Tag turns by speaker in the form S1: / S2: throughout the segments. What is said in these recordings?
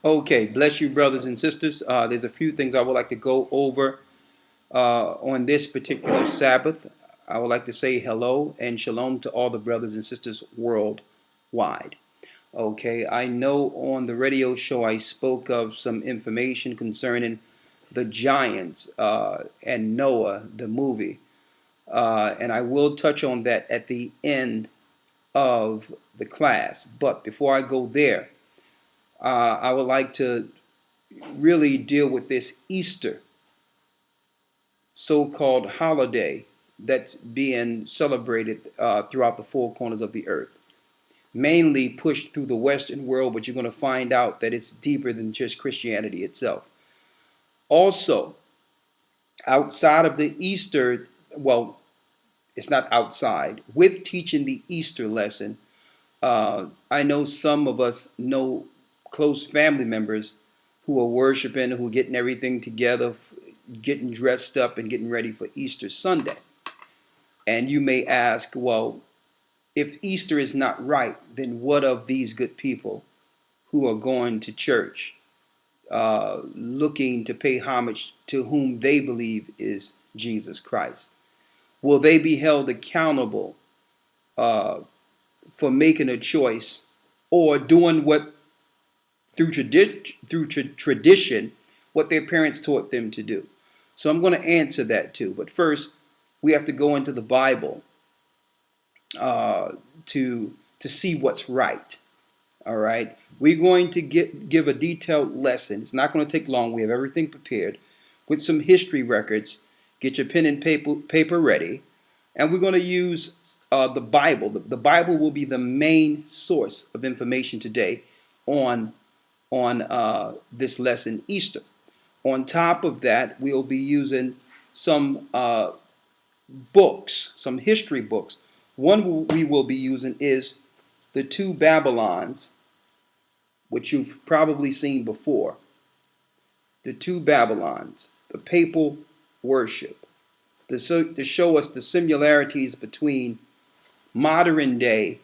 S1: Okay, bless you, brothers and sisters. There's a few things I would like to go over on this particular Sabbath. I would like to say hello and shalom to all the brothers and sisters worldwide. Okay, I know on the radio show I spoke of some information concerning the giants and Noah, the movie. And I will touch on that at the end of the class. But before I go there, I would like to really deal with this Easter so-called holiday that's being celebrated throughout the four corners of the earth. Mainly pushed through the Western world, but you're going to find out that it's deeper than just Christianity itself. Also, outside of the Easter, well, it's not outside, with teaching the Easter lesson, I know some of us know close family members who are worshiping, who are getting everything together, getting dressed up and getting ready for Easter Sunday. And you may ask, well, if Easter is not right, then what of these good people who are going to church, looking to pay homage to whom they believe is Jesus Christ? Will they be held accountable for making a choice or doing what through tradition what their parents taught them to do? So I'm going to answer that too. But first, we have to go into the Bible to see what's right. All right. We're going to give a detailed lesson. It's not going to take long. We have everything prepared with some history records. Get your pen and paper ready. And we're going to use the Bible. The Bible will be the main source of information today on this lesson, Easter. On top of that, we'll be using some books, some history books. One we will be using is The Two Babylons, which you've probably seen before. The Two Babylons, the papal worship, to show us the similarities between modern day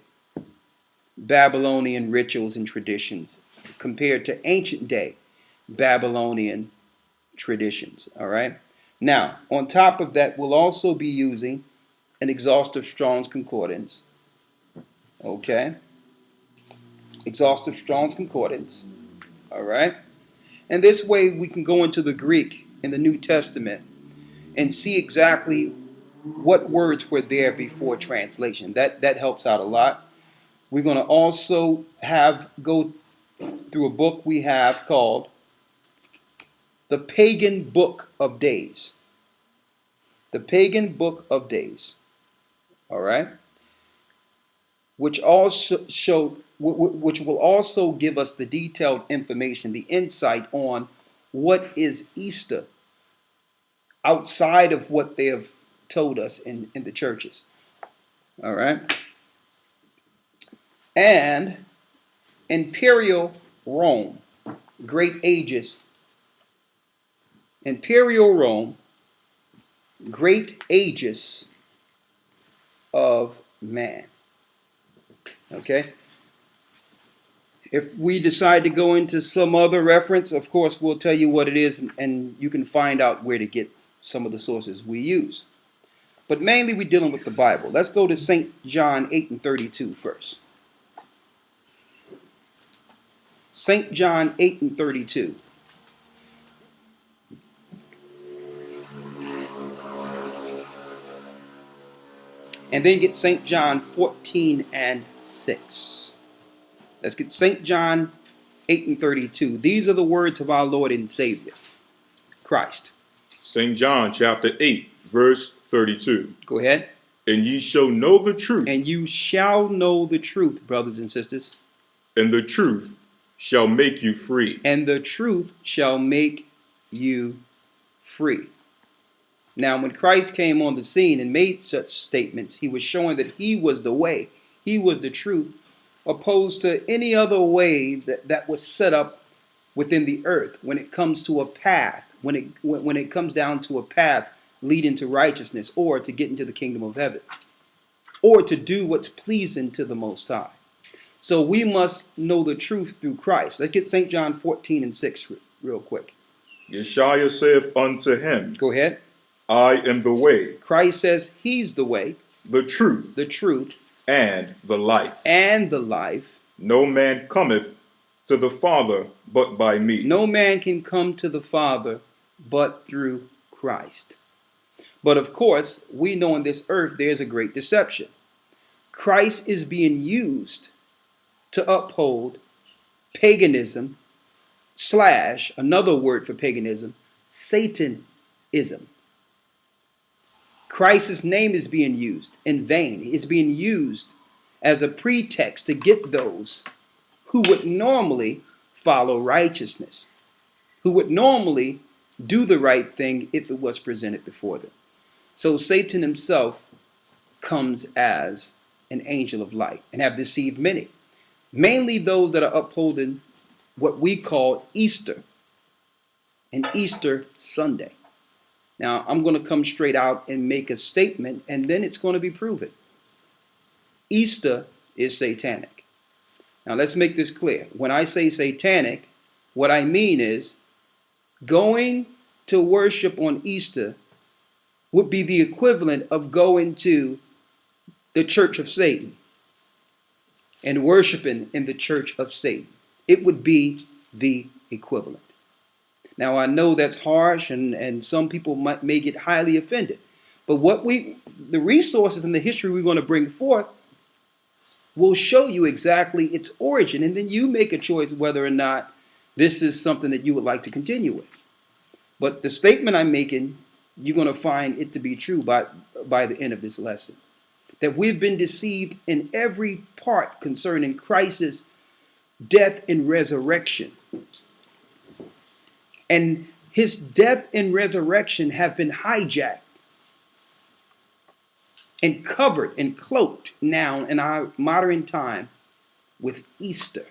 S1: Babylonian rituals and traditions compared to ancient day Babylonian traditions. All right. Now, on top of that, we'll also be using an exhaustive Strong's Concordance. Okay. Exhaustive Strong's Concordance. All right. And this way we can go into the Greek in the New Testament and see exactly what words were there before translation. That helps out a lot. We're going to also go through a book we have called The Pagan Book of Days. The Pagan Book of Days. All right. Which will also give us the detailed information, the insight on what is Easter outside of what they have told us in the churches. All right. And Imperial Rome, Great Ages. Imperial Rome, Great Ages of Man. Okay. If we decide to go into some other reference, of course, we'll tell you what it is, and you can find out where to get some of the sources we use. But mainly we're dealing with the Bible. Let's go to St. John 8:32 first. St. John 8:32. And then get St. John 14:6. Let's get St. John 8:32. These are the words of our Lord and Savior, Christ.
S2: St. John chapter 8, verse 32.
S1: Go ahead.
S2: And ye shall know the truth.
S1: And you shall know the truth, brothers and sisters.
S2: And the truth shall make you free.
S1: And the truth shall make you free. Now, when Christ came on the scene and made such statements, he was showing that he was the way, he was the truth, opposed to any other way that was set up within the earth when it comes to a path, when it comes down to a path leading to righteousness or to get into the kingdom of heaven or to do what's pleasing to the Most High. So we must know the truth through Christ. Let's get St. John 14:6 real quick.
S2: Yeshua saith unto him,
S1: Go ahead.
S2: I am the way,
S1: Christ says he's the way,
S2: the truth,
S1: the
S2: and the life.
S1: and the life.
S2: No man cometh to the Father but by me.
S1: No man can come to the Father but through Christ. But of course, we know on this earth there's a great deception. Christ is being used to uphold paganism / another word for paganism, Satanism. Christ's name is being used in vain. It's being used as a pretext to get those who would normally follow righteousness, who would normally do the right thing if it was presented before them. So Satan himself comes as an angel of light and have deceived many, mainly those that are upholding what we call Easter and Easter Sunday. Now, I'm going to come straight out and make a statement, and then it's going to be proven. Easter is satanic. Now, let's make this clear. When I say satanic, what I mean is going to worship on Easter would be the equivalent of going to the church of Satan and worshiping in the church of Satan. It would be the equivalent. Now, I know that's harsh, and some people may get highly offended. But the resources and the history we're going to bring forth will show you exactly its origin. And then you make a choice whether or not this is something that you would like to continue with. But the statement I'm making, you're going to find it to be true by the end of this lesson. That we've been deceived in every part concerning Christ's death and resurrection. And his death and resurrection have been hijacked and covered and cloaked now in our modern time with Easter.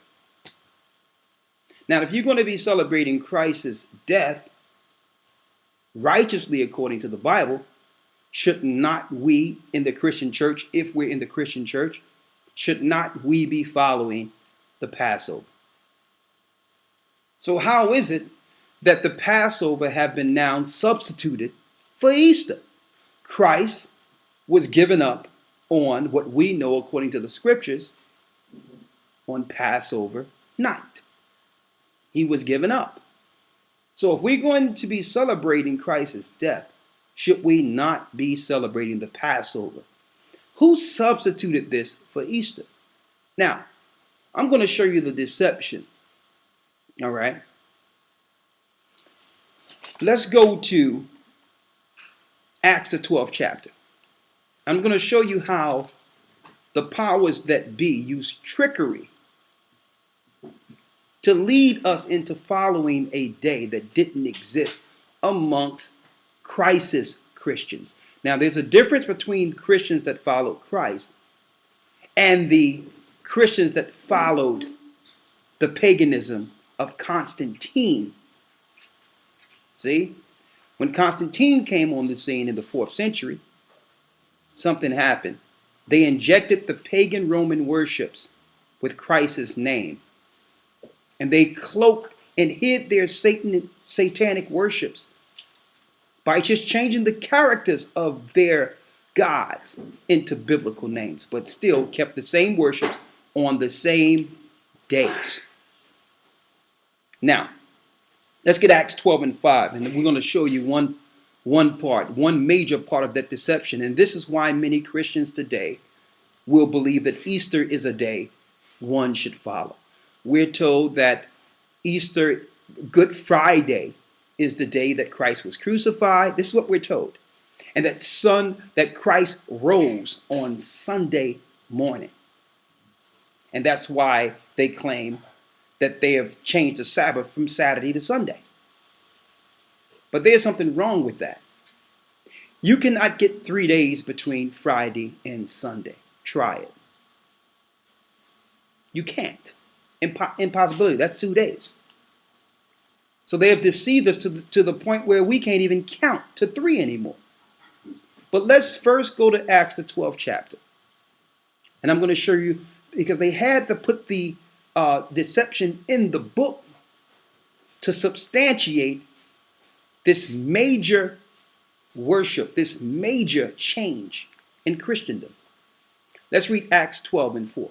S1: Now, if you're going to be celebrating Christ's death righteously according to the Bible, should not we in the Christian church, if we're in the Christian church, should not we be following the Passover? So how is it that the Passover have been now substituted for Easter? Christ was given up on what we know according to the scriptures on Passover night. He was given up. So if we're going to be celebrating Christ's death, should we not be celebrating the Passover? Who substituted this for Easter? Now, I'm going to show you the deception. All right. Let's go to Acts the 12th chapter. I'm going to show you how the powers that be use trickery to lead us into following a day that didn't exist amongst Christ's Christians. Now, there's a difference between Christians that followed Christ and the Christians that followed the paganism of Constantine. See, when Constantine came on the scene in the 4th century, something happened. They injected the pagan Roman worships with Christ's name. And they cloaked and hid their satanic worships by just changing the characters of their gods into biblical names, but still kept the same worships on the same days. Now, let's get Acts 12:5, and we're going to show you one major part of that deception. And this is why many Christians today will believe that Easter is a day one should follow. We're told that Easter, Good Friday, is the day that Christ was crucified. This is what we're told. And that Christ rose on Sunday morning. And that's why they claim that they have changed the Sabbath from Saturday to Sunday. But there's something wrong with that. You cannot get 3 days between Friday and Sunday. Try it. You can't. Impossibility. That's 2 days. So they have deceived us to the point where we can't even count to 3 anymore. But let's first go to Acts the 12th chapter. And I'm going to show you because they had to put the deception in the book to substantiate this major worship, this major change in Christendom. Let's read Acts 12 and 4.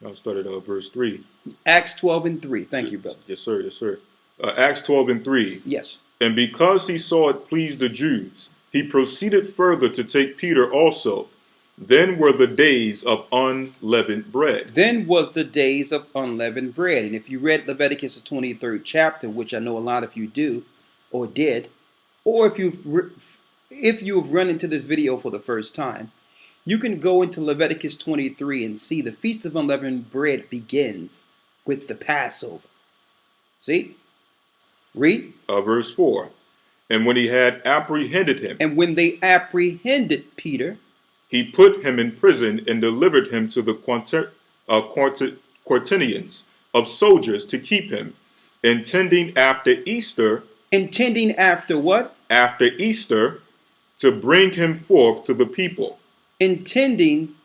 S2: I'll start at verse 3.
S1: Acts 12 and 3. Thank you, brother.
S2: Yes, sir. Yes, sir. Acts 12 and 3.
S1: Yes.
S2: And because he saw it pleased the Jews, he proceeded further to take Peter also. Then were the days of unleavened bread.
S1: Then was the days of unleavened bread. And if you read Leviticus, the 23rd chapter, which I know a lot of you do or did, or if you've run into this video for the first time, you can go into Leviticus 23 and see the Feast of Unleavened Bread begins with the Passover. See? Read.
S2: Verse 4. And when he had apprehended him.
S1: And when they apprehended Peter,
S2: he put him in prison and delivered him to the quaternions of soldiers to keep him, intending after Easter.
S1: Intending after what?
S2: After Easter, to bring him forth to the people. Intending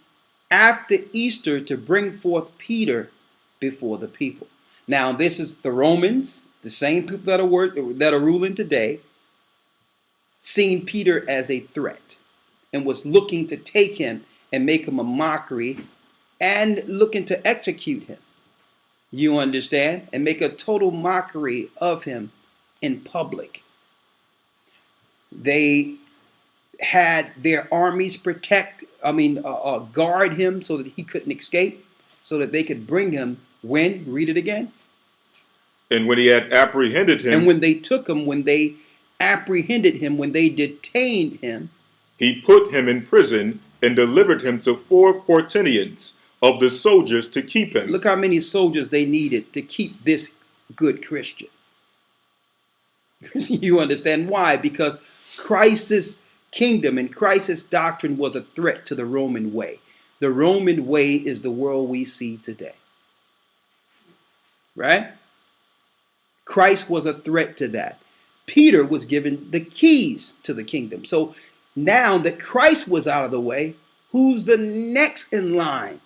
S1: after Easter to bring forth Peter before the people. Now, this is the Romans, the same people that are ruling today, seeing Peter as a threat and was looking to take him and make him a mockery and looking to execute him. You understand? And make a total mockery of him in public. They had their armies guard him so that he couldn't escape, so that they could bring him when? Read it again.
S2: And when he had apprehended him.
S1: And when they took him, when they apprehended him, when they detained him,
S2: he put him in prison and delivered him to 4 quaternions of the soldiers to keep him.
S1: Look how many soldiers they needed to keep this good Christian. You understand why? Because Christ's kingdom and Christ's doctrine was a threat to the Roman way. The Roman way is the world we see today. Right? Christ was a threat to that. Peter was given the keys to the kingdom. So now that Christ was out of the way, who's the next in line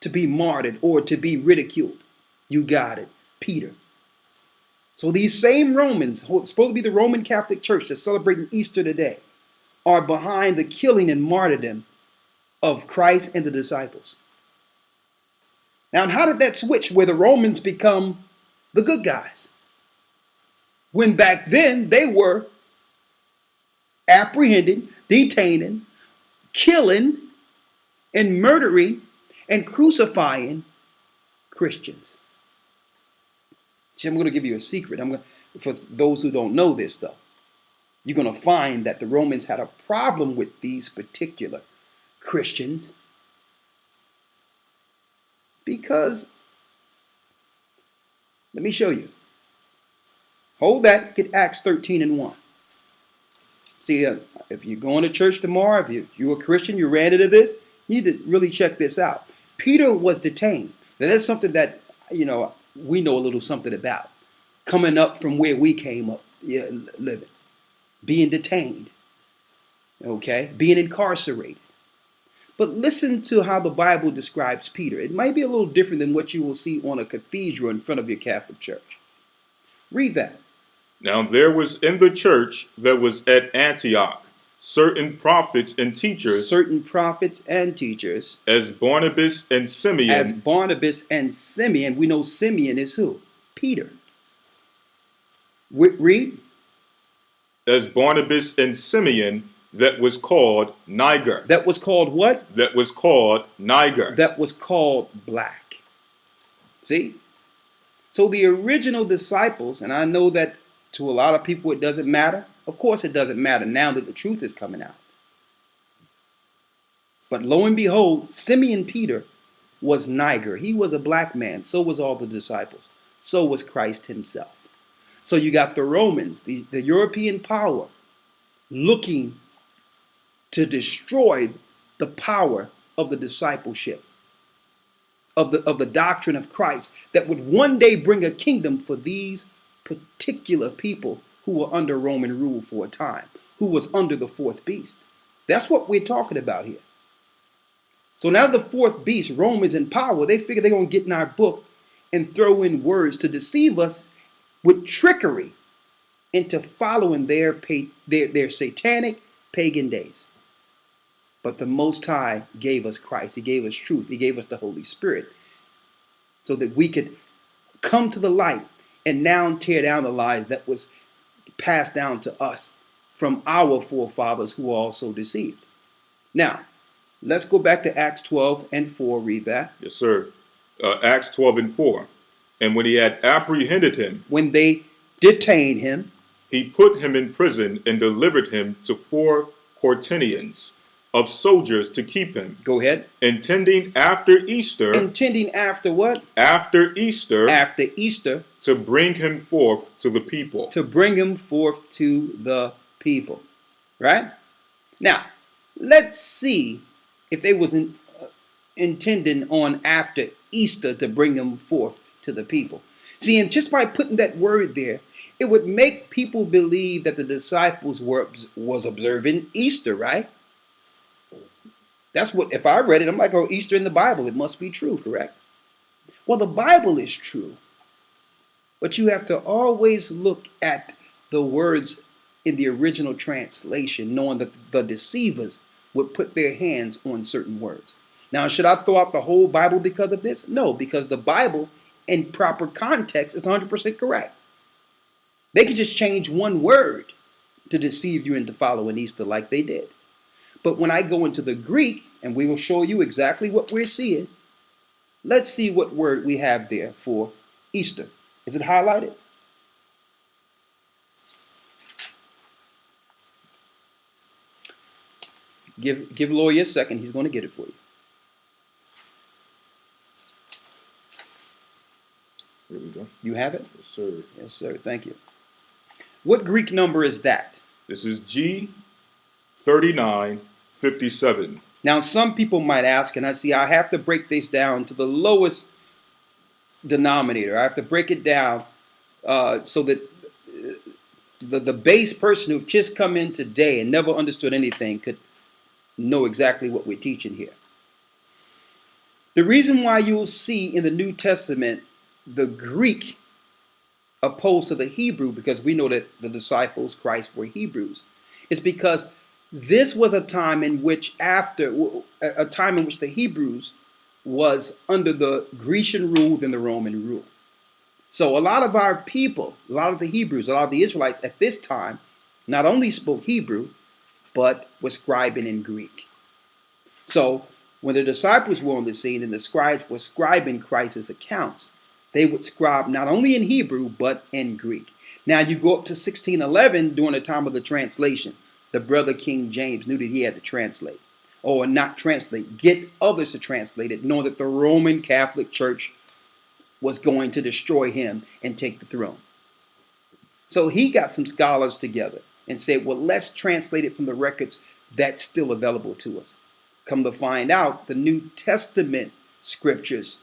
S1: to be martyred or to be ridiculed? You got it, Peter. So these same Romans, supposed to be the Roman Catholic Church that's celebrating Easter today, are behind the killing and martyrdom of Christ and the disciples. Now, how did that switch where the Romans become the good guys? When back then they were apprehending, detaining, killing, and murdering and crucifying Christians. See, I'm going to give you a secret. For those who don't know this, though, you're going to find that the Romans had a problem with these particular Christians because, let me show you. Hold that, get Acts 13 and 1. See, if you're going to church tomorrow, if you're a Christian, you ran into this, you need to really check this out. Peter was detained. Now, that's something that, we know a little something about. Coming up from where we came up, living. Being detained. Okay? Being incarcerated. But listen to how the Bible describes Peter. It might be a little different than what you will see on a cathedral in front of your Catholic church. Read that.
S2: Now there was in the church that was at Antioch certain prophets and teachers.
S1: Certain prophets and teachers.
S2: As Barnabas and Simeon.
S1: As Barnabas and Simeon. We know Simeon is who? Peter. Read.
S2: As Barnabas and Simeon, that was called Niger.
S1: That was called what?
S2: That was called Niger.
S1: That was called black. See? So the original disciples, and I know that to a lot of people it doesn't matter. Of course it doesn't matter now that the truth is coming out. But lo and behold, Simeon Peter was Niger. He was a black man. So was all the disciples. So was Christ himself. So you got the Romans, the European power, looking to destroy the power of the discipleship, of the doctrine of Christ, that would one day bring a kingdom for these particular people who were under Roman rule for a time, who was under the fourth beast. That's what we're talking about here. So now the fourth beast, Rome, is in power. They figure they're going to get in our book and throw in words to deceive us with trickery into following their satanic pagan days. But the Most High gave us Christ. He gave us truth. He gave us the Holy Spirit so that we could come to the light and now tear down the lies that was passed down to us from our forefathers who were also deceived. Now, let's go back to Acts 12 and 4. Read that.
S2: Yes, sir. Acts 12 and 4. And when he had apprehended him,
S1: when they detained him,
S2: he put him in prison and delivered him to 4 quaternions of soldiers to keep him.
S1: Go ahead.
S2: Intending after Easter.
S1: Intending after what?
S2: After Easter.
S1: After Easter.
S2: To bring him forth to the people.
S1: To bring him forth to the people. Right? Now, let's see if they was intending on after Easter to bring him forth to the people. See, and just by putting that word there, it would make people believe that the disciples was observing Easter, right? That's what, if I read it, I'm like, oh, Easter in the Bible, it must be true, correct? Well, the Bible is true, but you have to always look at the words in the original translation, knowing that the deceivers would put their hands on certain words. Now, should I throw out the whole Bible because of this? No, because the Bible in proper context is 100% correct. They could just change one word to deceive you into following Easter like they did. But when I go into the Greek, and we will show you exactly what we're seeing, let's see what word we have there for Easter. Is it highlighted? Give Lawya a second. He's going to get it for you.
S2: Here we go.
S1: You have it?
S2: Yes, sir.
S1: Yes, sir. Thank you. What Greek number is that?
S2: This is G3957.
S1: Now, some people might ask, and I have to break this down to the lowest denominator. I have to break it down so that the base person who just come in today and never understood anything could know exactly what we're teaching here. The reason why you'll see in the New Testament the Greek opposed to the Hebrew, because we know that the disciples, Christ, were Hebrews, is because this was a time in which the Hebrews was under the Grecian rule than the Roman rule. So a lot of our people, a lot of the Hebrews, a lot of the Israelites at this time, not only spoke Hebrew, but were scribing in Greek. So when the disciples were on the scene and the scribes were scribing Christ's accounts, they would scribe not only in Hebrew, but in Greek. Now you go up to 1611 during the time of the translation. The brother King James knew that he had to translate, or not translate, get others to translate it, knowing that the Roman Catholic Church was going to destroy him and take the throne. So he got some scholars together and said, well, let's translate it from the records that's still available to us. Come to find out, the New Testament scriptures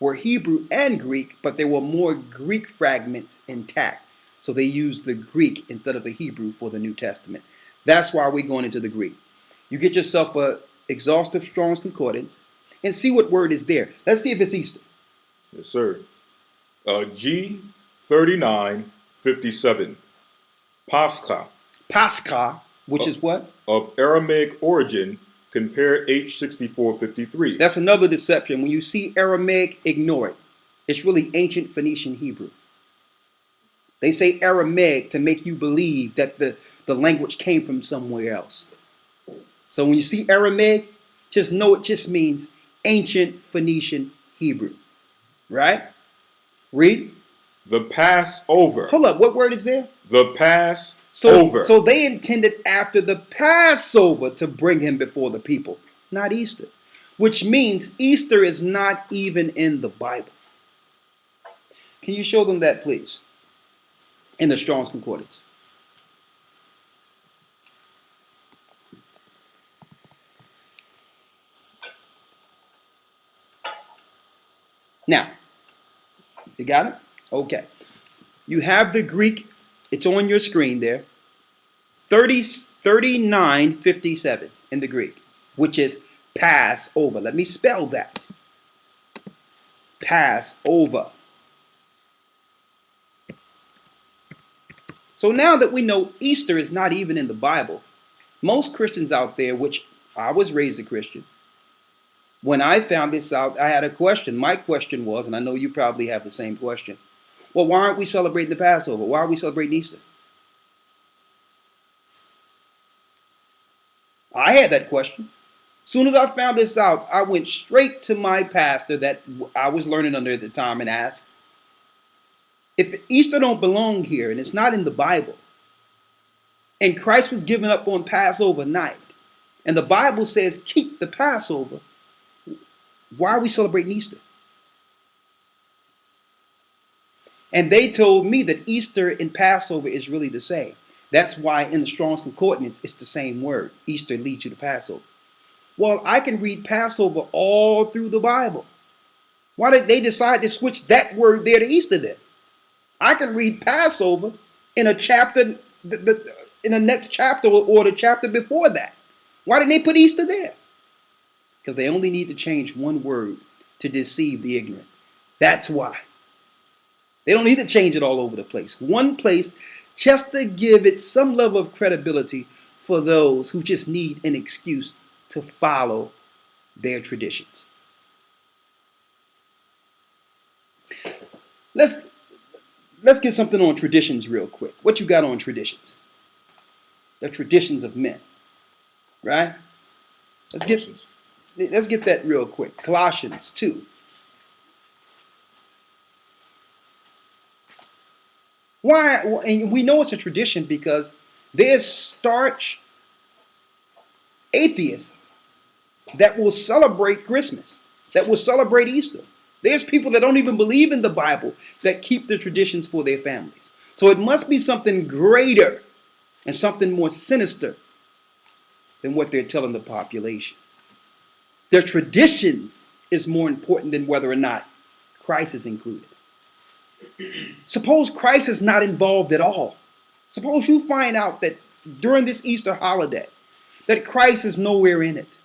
S1: were Hebrew and Greek, but there were more Greek fragments intact. So they used the Greek instead of the Hebrew for the New Testament. That's why we're going into the Greek. You get yourself an exhaustive Strong's Concordance and see what word is there. Let's see if it's Easter.
S2: Yes, sir. G3957. Pascha.
S1: Pascha, which is what?
S2: Of Aramaic origin. Compare H6453.
S1: That's another deception. When you see Aramaic, ignore it. It's really ancient Phoenician Hebrew. They say Aramaic to make you believe that the language came from somewhere else. So when you see Aramaic, just know it just means ancient Phoenician Hebrew. Right? Read.
S2: The Passover.
S1: Hold up. What word is there?
S2: The Passover.
S1: So they intended after the Passover to bring him before the people, not Easter. Which means Easter is not even in the Bible. Can you show them that, please? In the Strong's Concordance. Now, you got it? Okay. You have the Greek. It's on your screen there. 3957 in the Greek, which is Passover. Let me spell that. Passover. So now that we know Easter is not even in the Bible, most Christians out there, which I was raised a Christian, when I found this out, I had a question. My question was, and I know you probably have the same question, well, why aren't we celebrating the Passover? Why are we celebrating Easter? I had that question. As soon as I found this out, I went straight to my pastor that I was learning under at the time and asked, if Easter don't belong here and it's not in the Bible, and Christ was given up on Passover night, and the Bible says keep the Passover, why are we celebrating Easter? And they told me that Easter and Passover is really the same. That's why in the Strong's Concordance, it's the same word. Easter leads you to Passover. Well, I can read Passover all through the Bible. Why did they decide to switch that word there to Easter then? I can read Passover in a chapter, in the next chapter or the chapter before that. Why didn't they put Easter there? Because they only need to change one word to deceive the ignorant. That's why. They don't need to change it all over the place. One place just to give it some level of credibility for those who just need an excuse to follow their traditions. Let's get something on traditions real quick. What you got on traditions? The traditions of men, right? Let's get that real quick. Colossians 2. Why? And we know it's a tradition because there's starch atheists that will celebrate Christmas, that will celebrate Easter. There's people that don't even believe in the Bible that keep the traditions for their families. So it must be something greater and something more sinister than what they're telling the population. Their traditions is more important than whether or not Christ is included. Suppose Christ is not involved at all. Suppose you find out that during this Easter holiday that Christ is nowhere in it.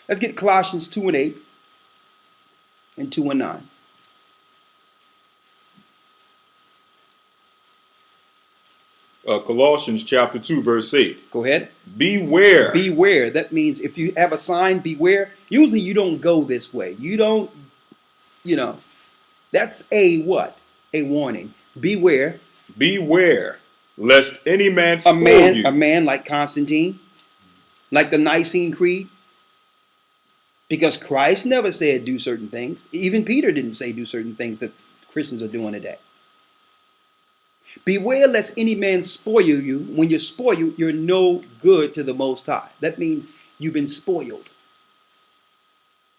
S1: Let's get Colossians 2 and 8 and 2 and 9.
S2: Colossians chapter 2, verse 8.
S1: Go ahead.
S2: Beware.
S1: Beware. That means if you have a sign, beware. Usually you don't go this way. You don't, that's a what? A warning. Beware.
S2: Beware, lest any man spoil you.
S1: A man like Constantine, like the Nicene Creed. Because Christ never said do certain things. Even Peter didn't say do certain things that Christians are doing today. Beware lest any man spoil you. When you're spoiled, you're no good to the Most High. That means you've been spoiled.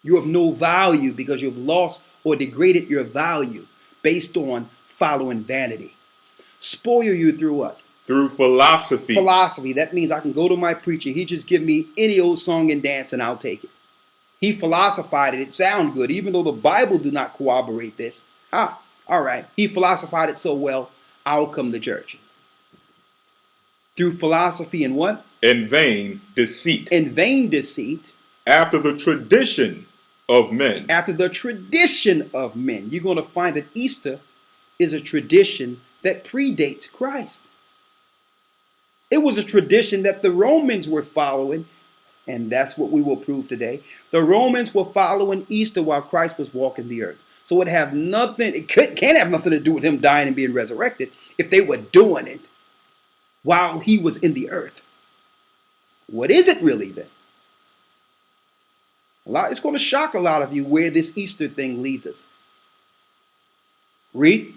S1: You're of no value because you've lost or degraded your value based on following vanity. Spoil you through what?
S2: Through philosophy.
S1: Philosophy. That means I can go to my preacher. He just give me any old song and dance and I'll take it. He philosophized it. It sounds good, even though the Bible do not corroborate this. All right. He philosophized it so well, I'll come to church. Through philosophy and what?
S2: In vain deceit.
S1: In vain deceit.
S2: After the tradition of men.
S1: After the tradition of men. You're going to find that Easter is a tradition that predates Christ. It was a tradition that the Romans were following. And that's what we will prove today. The Romans were following Easter while Christ was walking the earth. So it can't have nothing to do with him dying and being resurrected if they were doing it while he was in the earth. What is it really then? It's going to shock a lot of you where this Easter thing leads us. Read.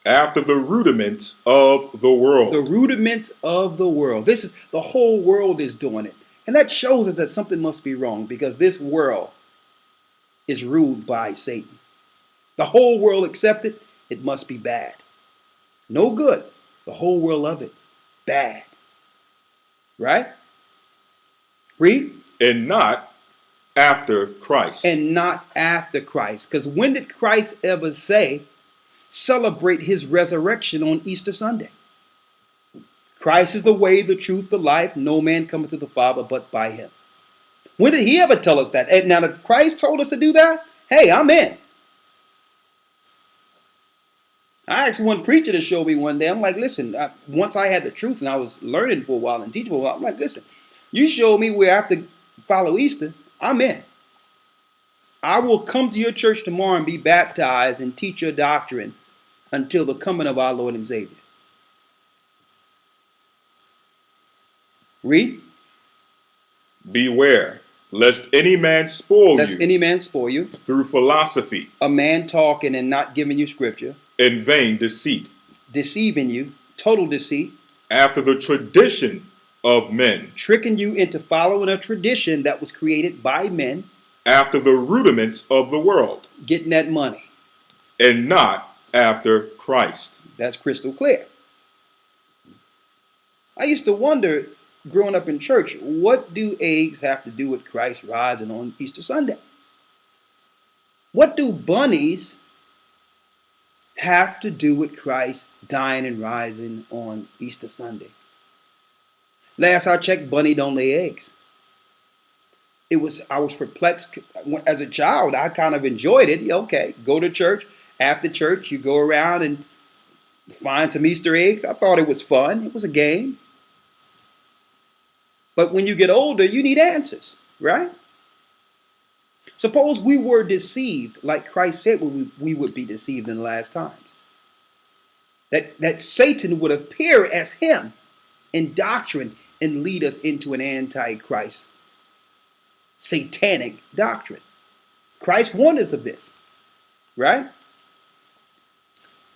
S2: After the rudiments of the world.
S1: The rudiments of the world. The whole world is doing it. And that shows us that something must be wrong because this world is ruled by Satan. The whole world accepts it, it must be bad. No good. The whole world of it, bad. Right? Read.
S2: And not after Christ.
S1: And not after Christ. Because when did Christ ever say, celebrate his resurrection on Easter Sunday? Christ is the way, the truth, the life. No man cometh to the Father but by him. When did he ever tell us that? And now, if Christ told us to do that, hey, I'm in. I asked one preacher to show me one day. I'm like, listen, once I had the truth and I was learning for a while and teaching for a while, I'm like, listen, you show me where I have to follow Easter, I'm in. I will come to your church tomorrow and be baptized and teach your doctrine until the coming of our Lord and Savior. Read.
S2: Beware, lest any man spoil
S1: Lest
S2: you
S1: any man spoil you.
S2: through philosophy,
S1: A man talking and not giving you scripture.
S2: and vain deceit,
S1: Deceiving you. Total deceit.
S2: after the tradition of men,
S1: Tricking you into following a tradition that was created by men.
S2: after the rudiments of the world,
S1: Getting that money.
S2: and not after Christ.
S1: That's crystal clear. I used to wonder, growing up in church, what do eggs have to do with Christ rising on Easter Sunday? What do bunnies have to do with Christ dying and rising on Easter Sunday? Last I checked, bunny don't lay eggs. I was perplexed. As a child, I kind of enjoyed it. Okay, go to church. After church, you go around and find some Easter eggs. I thought it was fun. It was a game. But when you get older, you need answers, right? Suppose we were deceived, like Christ said we would be deceived in the last times. That Satan would appear as him in doctrine and lead us into an antichrist, satanic doctrine. Christ warned us of this, right?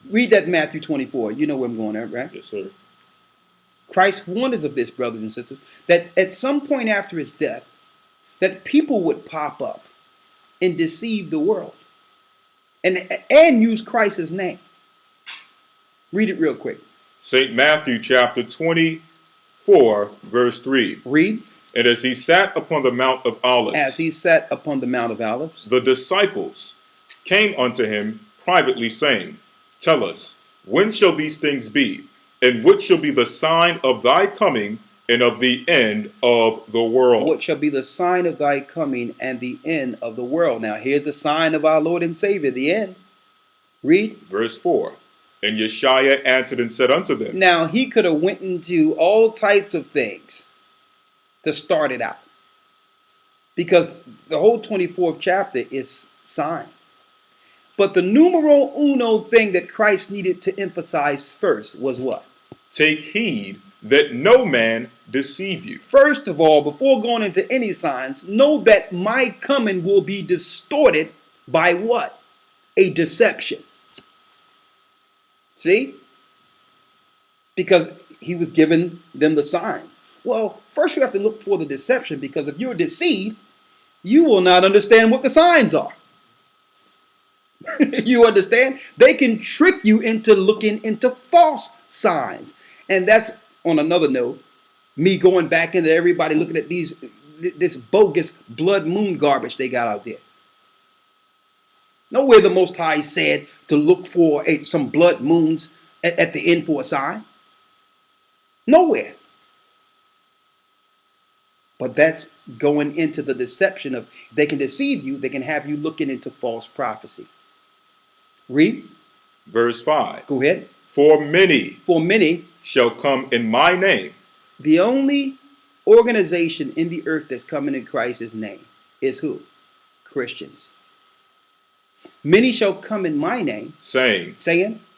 S1: Read that Matthew 24. You know where I'm going at, right?
S2: Yes, sir.
S1: Christ warned us of this, brothers and sisters, that at some point after his death, that people would pop up and deceive the world and use Christ's name. Read it real quick.
S2: St. Matthew chapter 24, verse 3.
S1: Read.
S2: And as he sat upon the Mount of Olives,
S1: As he sat upon the Mount of Olives,
S2: the disciples came unto him privately, saying, Tell us, when shall these things be? And what shall be the sign of thy coming and of the end of the world?
S1: What shall be the sign of thy coming and the end of the world? Now, here's the sign of our Lord and Savior, the end. Read.
S2: Verse 4. And Yeshua answered and said unto them.
S1: Now, he could have went into all types of things to start it out, because the whole 24th chapter is signs. But the numero uno thing that Christ needed to emphasize first was what?
S2: Take heed that no man deceive you.
S1: First of all, before going into any signs, know that my coming will be distorted by what? A deception. See? Because he was giving them the signs. Well, first you have to look for the deception, because if you're deceived, you will not understand what the signs are. You understand? They can trick you into looking into false signs. And that's, on another note, me going back into everybody looking at this bogus blood moon garbage they got out there. Nowhere the Most High said to look for some blood moons at the end for a sign. Nowhere. But that's going into the deception of, they can deceive you, they can have you looking into false prophecy. Read.
S2: Verse 5.
S1: Go ahead.
S2: For many
S1: shall
S2: come in my name.
S1: The only organization in the earth that's coming in Christ's name is who? Christians. Many shall come in my name, saying,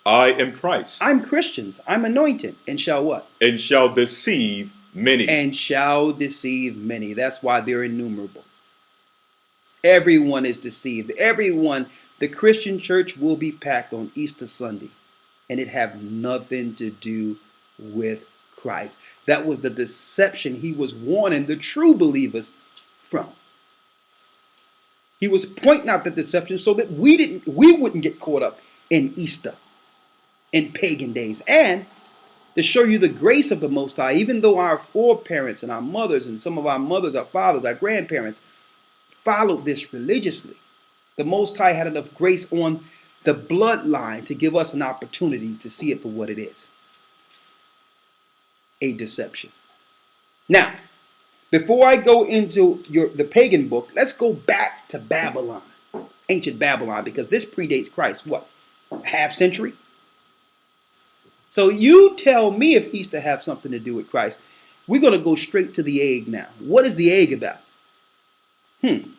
S2: I am Christ.
S1: I'm Christians. I'm anointed. And shall what?
S2: And shall deceive many.
S1: And shall deceive many. That's why they're innumerable. Everyone is deceived. Everyone. The Christian church will be packed on Easter Sunday, and it have nothing to do with Christ. That was the deception he was warning the true believers from. He was pointing out the deception so that we wouldn't get caught up in Easter, in pagan days, and to show you the grace of the Most High. Even though our foreparents and our mothers and some of our mothers, our fathers, our grandparents followed this religiously, the Most High had enough grace on the bloodline to give us an opportunity to see it for what it is. a deception. Now, before I go into the pagan book, let's go back to Babylon, ancient Babylon, because this predates Christ, what, half century? So you tell me if Easter have something to do with Christ. We're going to go straight to the egg now. What is the egg about? In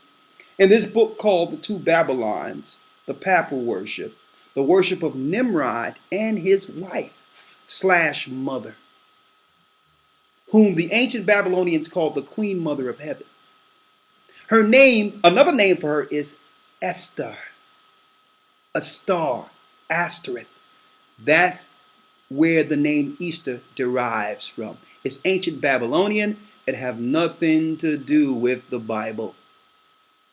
S1: this book called The Two Babylons, the papal worship, the worship of Nimrod and his wife / mother, whom the ancient Babylonians called the Queen Mother of Heaven. Her name, another name for her is Esther, a star, asterisk. That's where the name Easter derives from. It's ancient Babylonian. It have nothing to do with the Bible.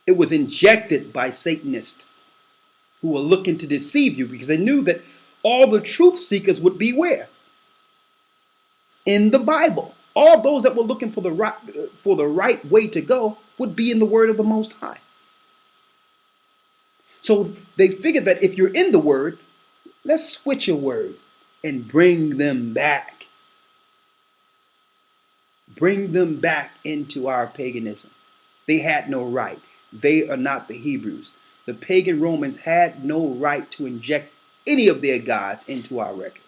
S1: It was injected by Satanists who were looking to deceive you because they knew that all the truth seekers would be where? In the Bible. All those that were looking for the right way to go would be in the word of the Most High. So they figured that if you're in the word, let's switch a word and bring them back. Bring them back into our paganism. They had no right. They are not the Hebrews. The pagan Romans had no right to inject any of their gods into our record.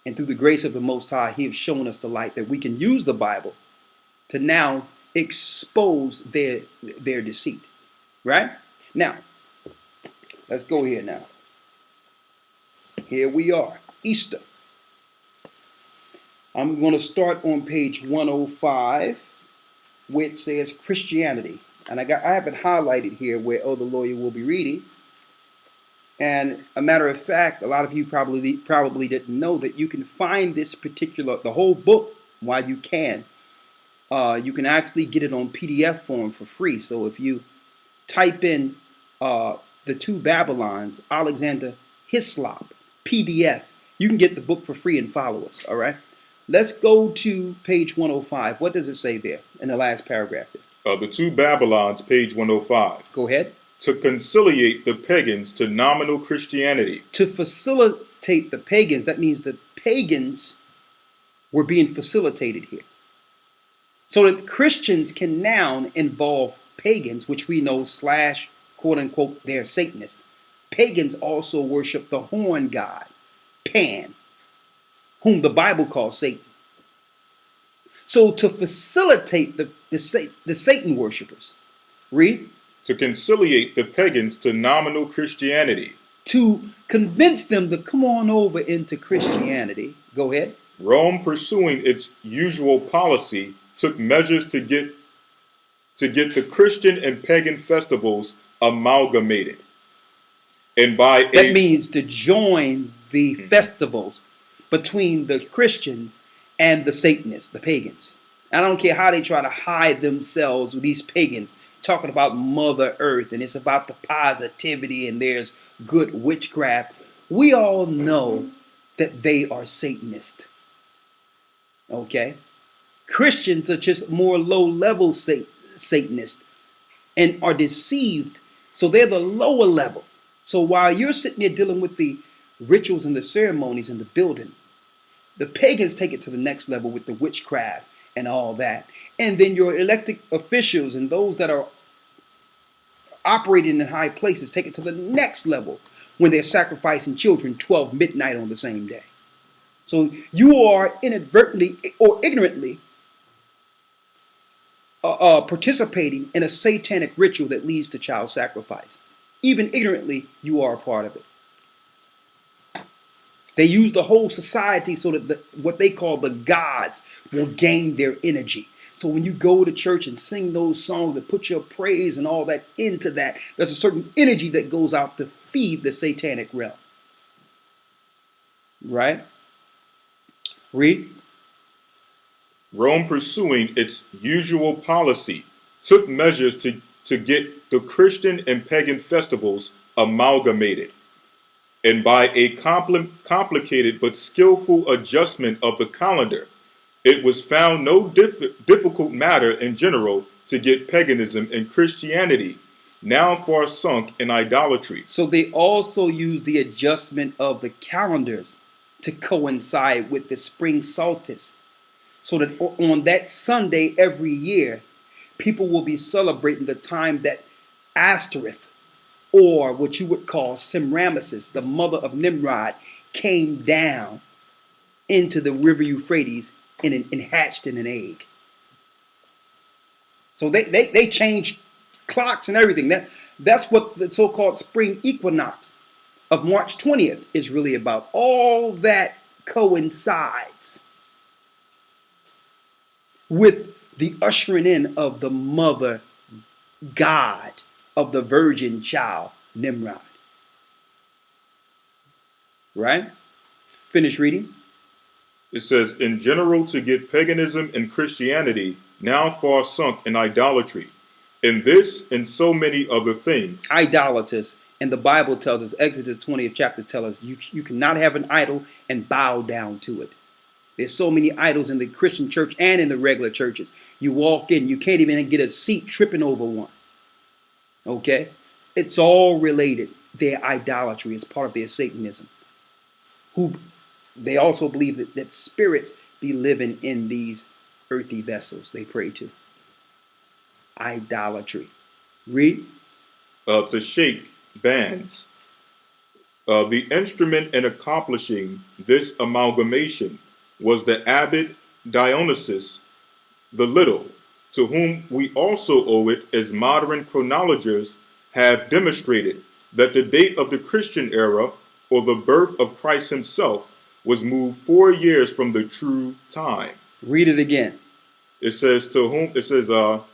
S1: And through the grace of the Most High, He has shown us the light that we can use the Bible to now expose their deceit. Right? Now, let's go here now. Here we are. Easter. I'm going to start on page 105, where it says Christianity. And I have it highlighted here where Elder Lawya will be reading. And a matter of fact, a lot of you probably didn't know that you can find this the whole book, while you can. You can actually get it on PDF form for free. So if you type in The Two Babylons, Alexander Hislop, PDF, you can get the book for free and follow us. All right. Let's go to page 105. What does it say there in the last paragraph there?
S2: The Two Babylons, page 105.
S1: Go ahead.
S2: To conciliate the pagans to nominal Christianity.
S1: To facilitate the pagans, that means the pagans were being facilitated here. So that Christians can now involve pagans, which we know / quote unquote, they're Satanists. Pagans also worship the horn god, Pan, whom the Bible calls Satan. So to facilitate the Satan worshippers, read.
S2: To conciliate the pagans to nominal Christianity.
S1: To convince them to come on over into Christianity. Go ahead.
S2: Rome, pursuing its usual policy, took measures to get the Christian and pagan festivals amalgamated. And
S1: that means to join the festivals between the Christians and the Satanists, the pagans. I don't care how they try to hide themselves with these pagans, talking about Mother Earth, and it's about the positivity, and there's good witchcraft. We all know that they are Satanists. Okay? Christians are just more low-level Satanists and are deceived, so they're the lower level. So while you're sitting there dealing with the rituals and the ceremonies in the building, the pagans take it to the next level with the witchcraft and all that. And then your elected officials and those that are operating in high places take it to the next level when they're sacrificing children 12 midnight on the same day. So you are inadvertently or ignorantly participating in a satanic ritual that leads to child sacrifice. Even ignorantly, you are a part of it. They use the whole society so that what they call the gods will gain their energy. So when you go to church and sing those songs and put your praise and all that into that, there's a certain energy that goes out to feed the satanic realm. Right? Read.
S2: Rome, pursuing its usual policy, took measures to get the Christian and pagan festivals amalgamated. And by a complicated but skillful adjustment of the calendar, it was found no difficult matter in general to get paganism and Christianity, now far sunk in idolatry.
S1: So they also use the adjustment of the calendars to coincide with the spring solstice. So that on that Sunday every year, people will be celebrating the time that Ashtoreth, or what you would call Semiramis, the mother of Nimrod, came down into the river Euphrates and hatched in an egg. So they changed clocks and everything. That's what the so-called spring equinox of March 20th is really about. All that coincides with the ushering in of the mother God of the virgin child, Nimrod. Right? Finish reading.
S2: It says, in general, to get paganism and Christianity now far sunk in idolatry, in this and so many other things.
S1: Idolaters. And the Bible tells us, Exodus 20th chapter tells us, you cannot have an idol and bow down to it. There's so many idols in the Christian church and in the regular churches. You walk in, you can't even get a seat tripping over one. Okay? It's all related. Their idolatry is part of their Satanism. They also believe that spirits be living in these earthy vessels they pray to. Idolatry. Read.
S2: To shake bands. The instrument in accomplishing this amalgamation was the abbot Dionysius the Little, to whom we also owe it, as modern chronologers have demonstrated, that the date of the Christian era, or the birth of Christ himself, was moved 4 years from the true time.
S1: Read it again.
S2: It says, to whom, it says, the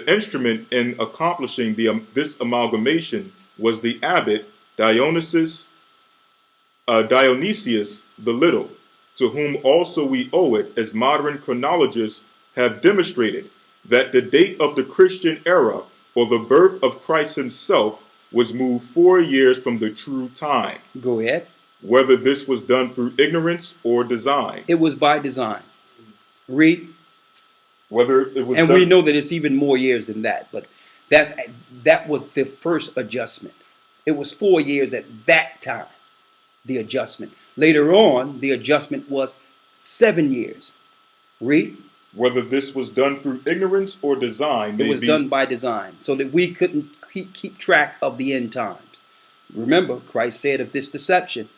S2: instrument in accomplishing this amalgamation was the abbot Dionysius the Little, to whom also we owe it, as modern chronologists have demonstrated, that the date of the Christian era, or the birth of Christ himself, was moved 4 years from the true time.
S1: Go ahead.
S2: Whether this was done through ignorance or design.
S1: It was by design. Read.
S2: Whether it was,
S1: and we know that it's even more years than that, but that was the first adjustment. It was 4 years at that time, the adjustment. Later on, the adjustment was 7 years. Read.
S2: Whether this was done through ignorance or design.
S1: It was done by design, so that we couldn't keep track of the end times. Remember, Christ said of this deception.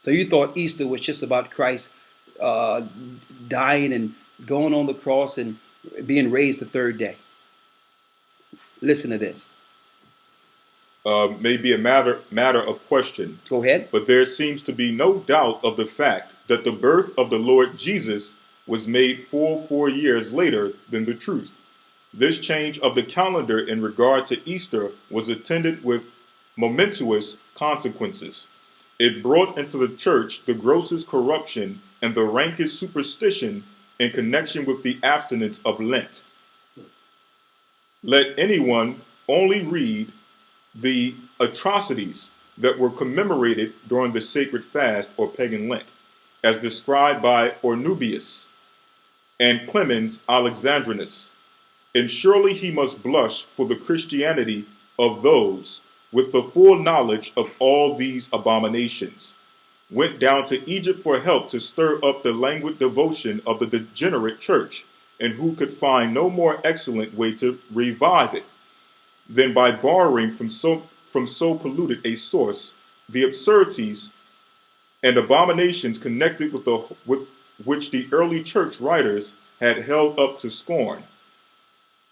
S1: So you thought Easter was just about Christ dying and going on the cross and being raised the third day. Listen to this.
S2: May be a matter of question.
S1: Go ahead.
S2: But there seems to be no doubt of the fact that the birth of the Lord Jesus was made full 4 years later than the truth. This change of the calendar in regard to Easter was attended with momentous consequences. It brought into the church the grossest corruption and the rankest superstition in connection with the abstinence of Lent. Let anyone only read the atrocities that were commemorated during the sacred fast or pagan Lent, as described by Ornubius and Clemens Alexandrinus. And surely he must blush for the Christianity of those with the full knowledge of all these abominations, went down to Egypt for help to stir up the languid devotion of the degenerate church, and who could find no more excellent way to revive it than by borrowing from so polluted a source the absurdities and abominations connected with which the early church writers had held up to scorn.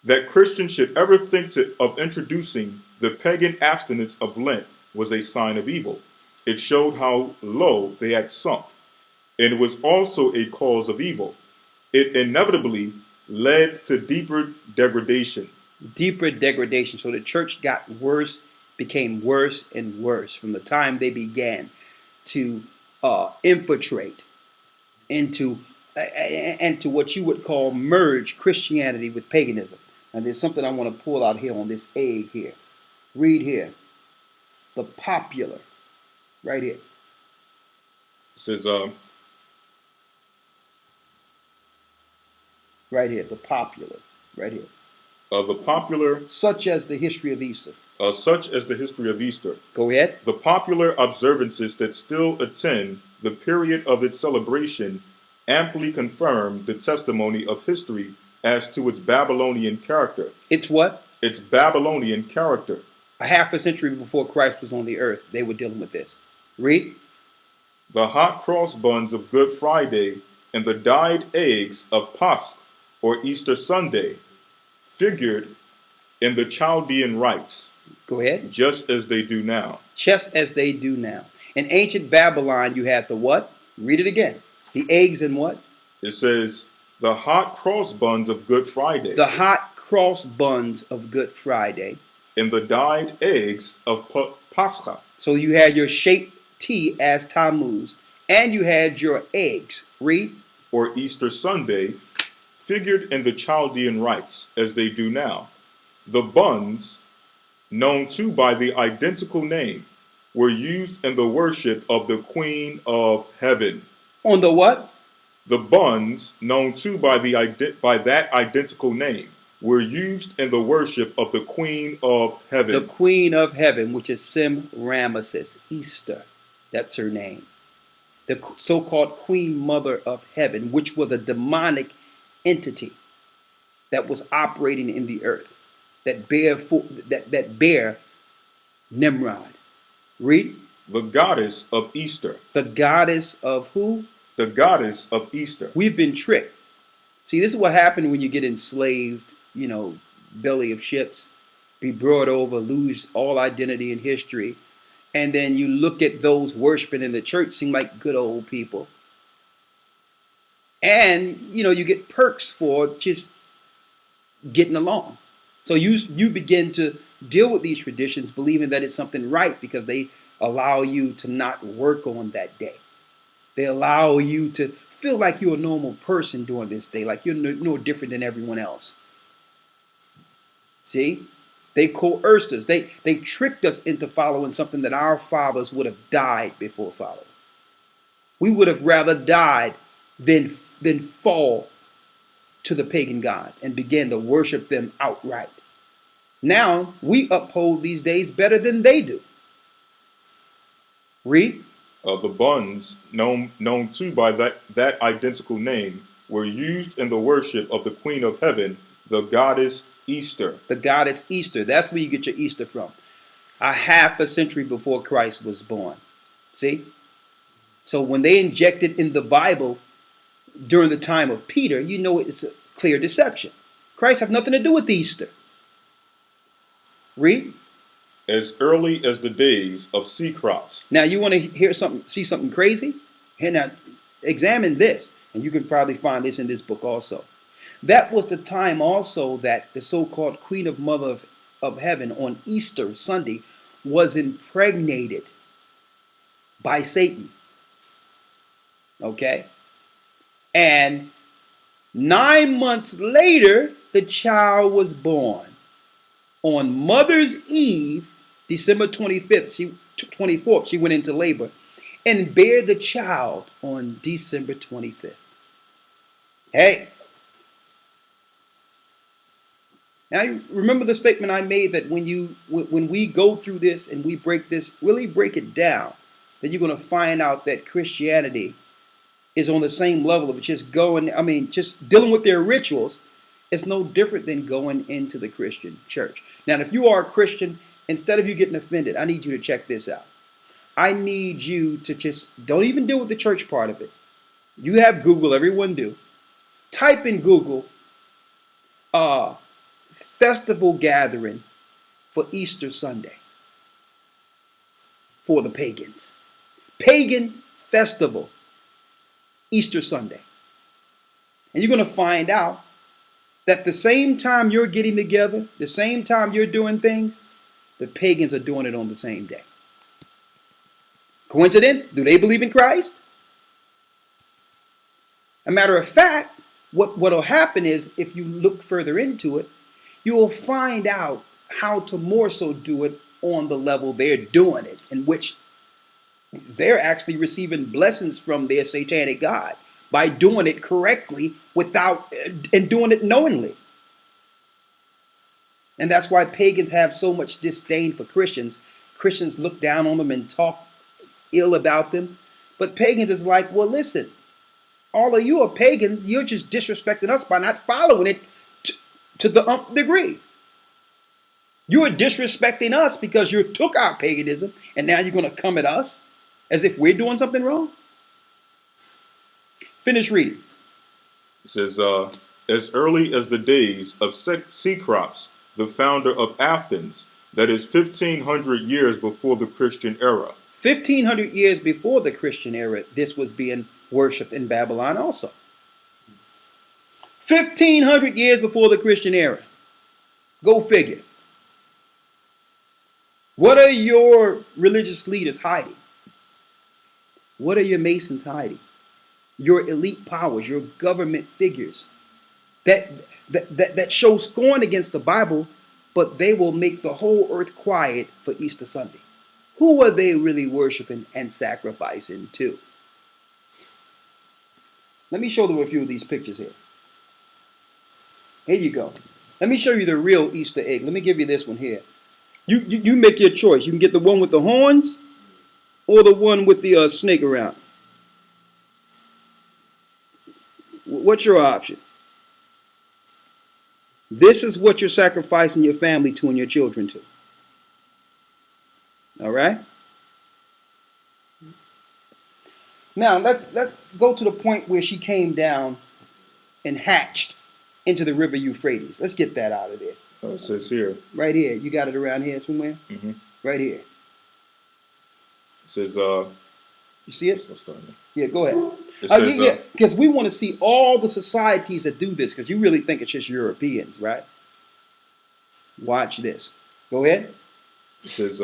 S2: That Christians should ever think of introducing the pagan abstinence of Lent was a sign of evil. It showed how low they had sunk, and it was also a cause of evil. It inevitably led to deeper degradation.
S1: Deeper degradation. So the church got worse, became worse and worse from the time they began to infiltrate into what you would call merge Christianity with paganism. And there's something I want to pull out here on this egg here. Read here. The popular. Right here. It
S2: says,
S1: right here. The popular. Right here.
S2: The popular.
S1: Such as the history of Easter.
S2: Such as the history of Easter.
S1: Go ahead.
S2: The popular observances that still attend the period of its celebration amply confirmed the testimony of history as to its Babylonian character.
S1: It's what?
S2: Its Babylonian character.
S1: A half a century before Christ was on the earth, they were dealing with this. Read.
S2: The hot cross buns of Good Friday and the dyed eggs of Pascha, or Easter Sunday, figured in the Chaldean rites.
S1: Go ahead.
S2: Just as they do now.
S1: Just as they do now. In ancient Babylon, you had the what? Read it again. The eggs and what?
S2: It says, the hot cross buns of Good Friday.
S1: The hot cross buns of Good Friday.
S2: And the dyed eggs of Pascha.
S1: So you had your shaped T as Tammuz, and you had your eggs. Read.
S2: Or Easter Sunday, figured in the Chaldean rites, as they do now. The buns, known too by the identical name, were used in the worship of the Queen of Heaven.
S1: On the what?
S2: The buns, known too by that identical name, were used in the worship of the Queen of Heaven.
S1: The Queen of Heaven, which is Semiramis, Easter. That's her name. The so-called Queen Mother of Heaven, which was a demonic entity that was operating in the earth, that bear Nimrod. Read.
S2: The goddess of Easter.
S1: The goddess of who?
S2: The goddess of Easter.
S1: We've been tricked. See, this is what happened when you get enslaved, belly of ships, be brought over, lose all identity and history. And then you look at those worshiping in the church, seem like good old people. And, you get perks for just getting along. So you begin to deal with these traditions, believing that it's something right because they allow you to not work on that day. They allow you to feel like you're a normal person during this day, like you're no different than everyone else. See? They coerced us. They tricked us into following something that our fathers would have died before following. We would have rather died than fall to the pagan gods and begin to worship them outright. Now, we uphold these days better than they do. Read.
S2: The buns, known too by that identical name, were used in the worship of the Queen of Heaven, the goddess Easter.
S1: The goddess Easter. That's where you get your Easter from. A half a century before Christ was born. See? So when they injected in the Bible during the time of Peter, it's a clear deception. Christ have nothing to do with Easter. Read.
S2: As early as the days of sea crops.
S1: Now you want to see something crazy? And now examine this, and you can probably find this in this book also. That was the time also that the so-called Queen of Mother of Heaven on Easter Sunday was impregnated by Satan. Okay? And 9 months later, the child was born. On Mother's Eve, December 24th, she went into labor and bare the child on December 25th. Hey. Now, you remember the statement I made that when we go through this and we really break it down, that you're going to find out that Christianity is on the same level of just dealing with their rituals. It's no different than going into the Christian church. Now, if you are a Christian, instead of you getting offended, I need you to check this out. I need you to just don't even deal with the church part of it. You have Google, everyone do. Type in Google, festival gathering for Easter Sunday for the pagans. Pagan festival, Easter Sunday. And you're going to find out that the same time you're getting together, the same time you're doing things, the pagans are doing it on the same day. Coincidence? Do they believe in Christ? A matter of fact, what will happen is, if you look further into it, you will find out how to more so do it on the level they're doing it, in which they're actually receiving blessings from their satanic god by doing it correctly and doing it knowingly. And that's why pagans have so much disdain for Christians. Christians look down on them and talk ill about them But pagans is like, well, listen, all of you are pagans. You're just disrespecting us by not following it to the nth degree. You are disrespecting us because you took our paganism and now you're going to come at us as if we're doing something wrong. Finish reading.
S2: It says, as early as the days of Cecrops, the founder of Athens, that is 1,500 years before the Christian era.
S1: 1,500 years before the Christian era, this was being worshipped in Babylon also. 1,500 years before the Christian era. Go figure. What are your religious leaders hiding? What are your Masons hiding? Your elite powers, your government figures that show scorn against the Bible, but they will make the whole earth quiet for Easter Sunday. Who are they really worshiping and sacrificing to? Let me show them a few of these pictures here. Here you go. Let me show you the real Easter egg. Let me give you this one here. You make your choice. You can get the one with the horns or the one with the snake around. What's your option? This is what you're sacrificing your family to and your children to. All right? Now, let's go to the point where she came down and hatched into the river Euphrates. Let's get that out of there.
S2: Oh, it says here.
S1: Right here. You got it around here somewhere?
S2: Mm-hmm.
S1: Right here.
S2: It says,
S1: you see it? Yeah, go ahead.
S2: It says,
S1: yeah, because we want to see all the societies that do this, because you really think it's just Europeans, right? Watch this. Go ahead.
S2: It says,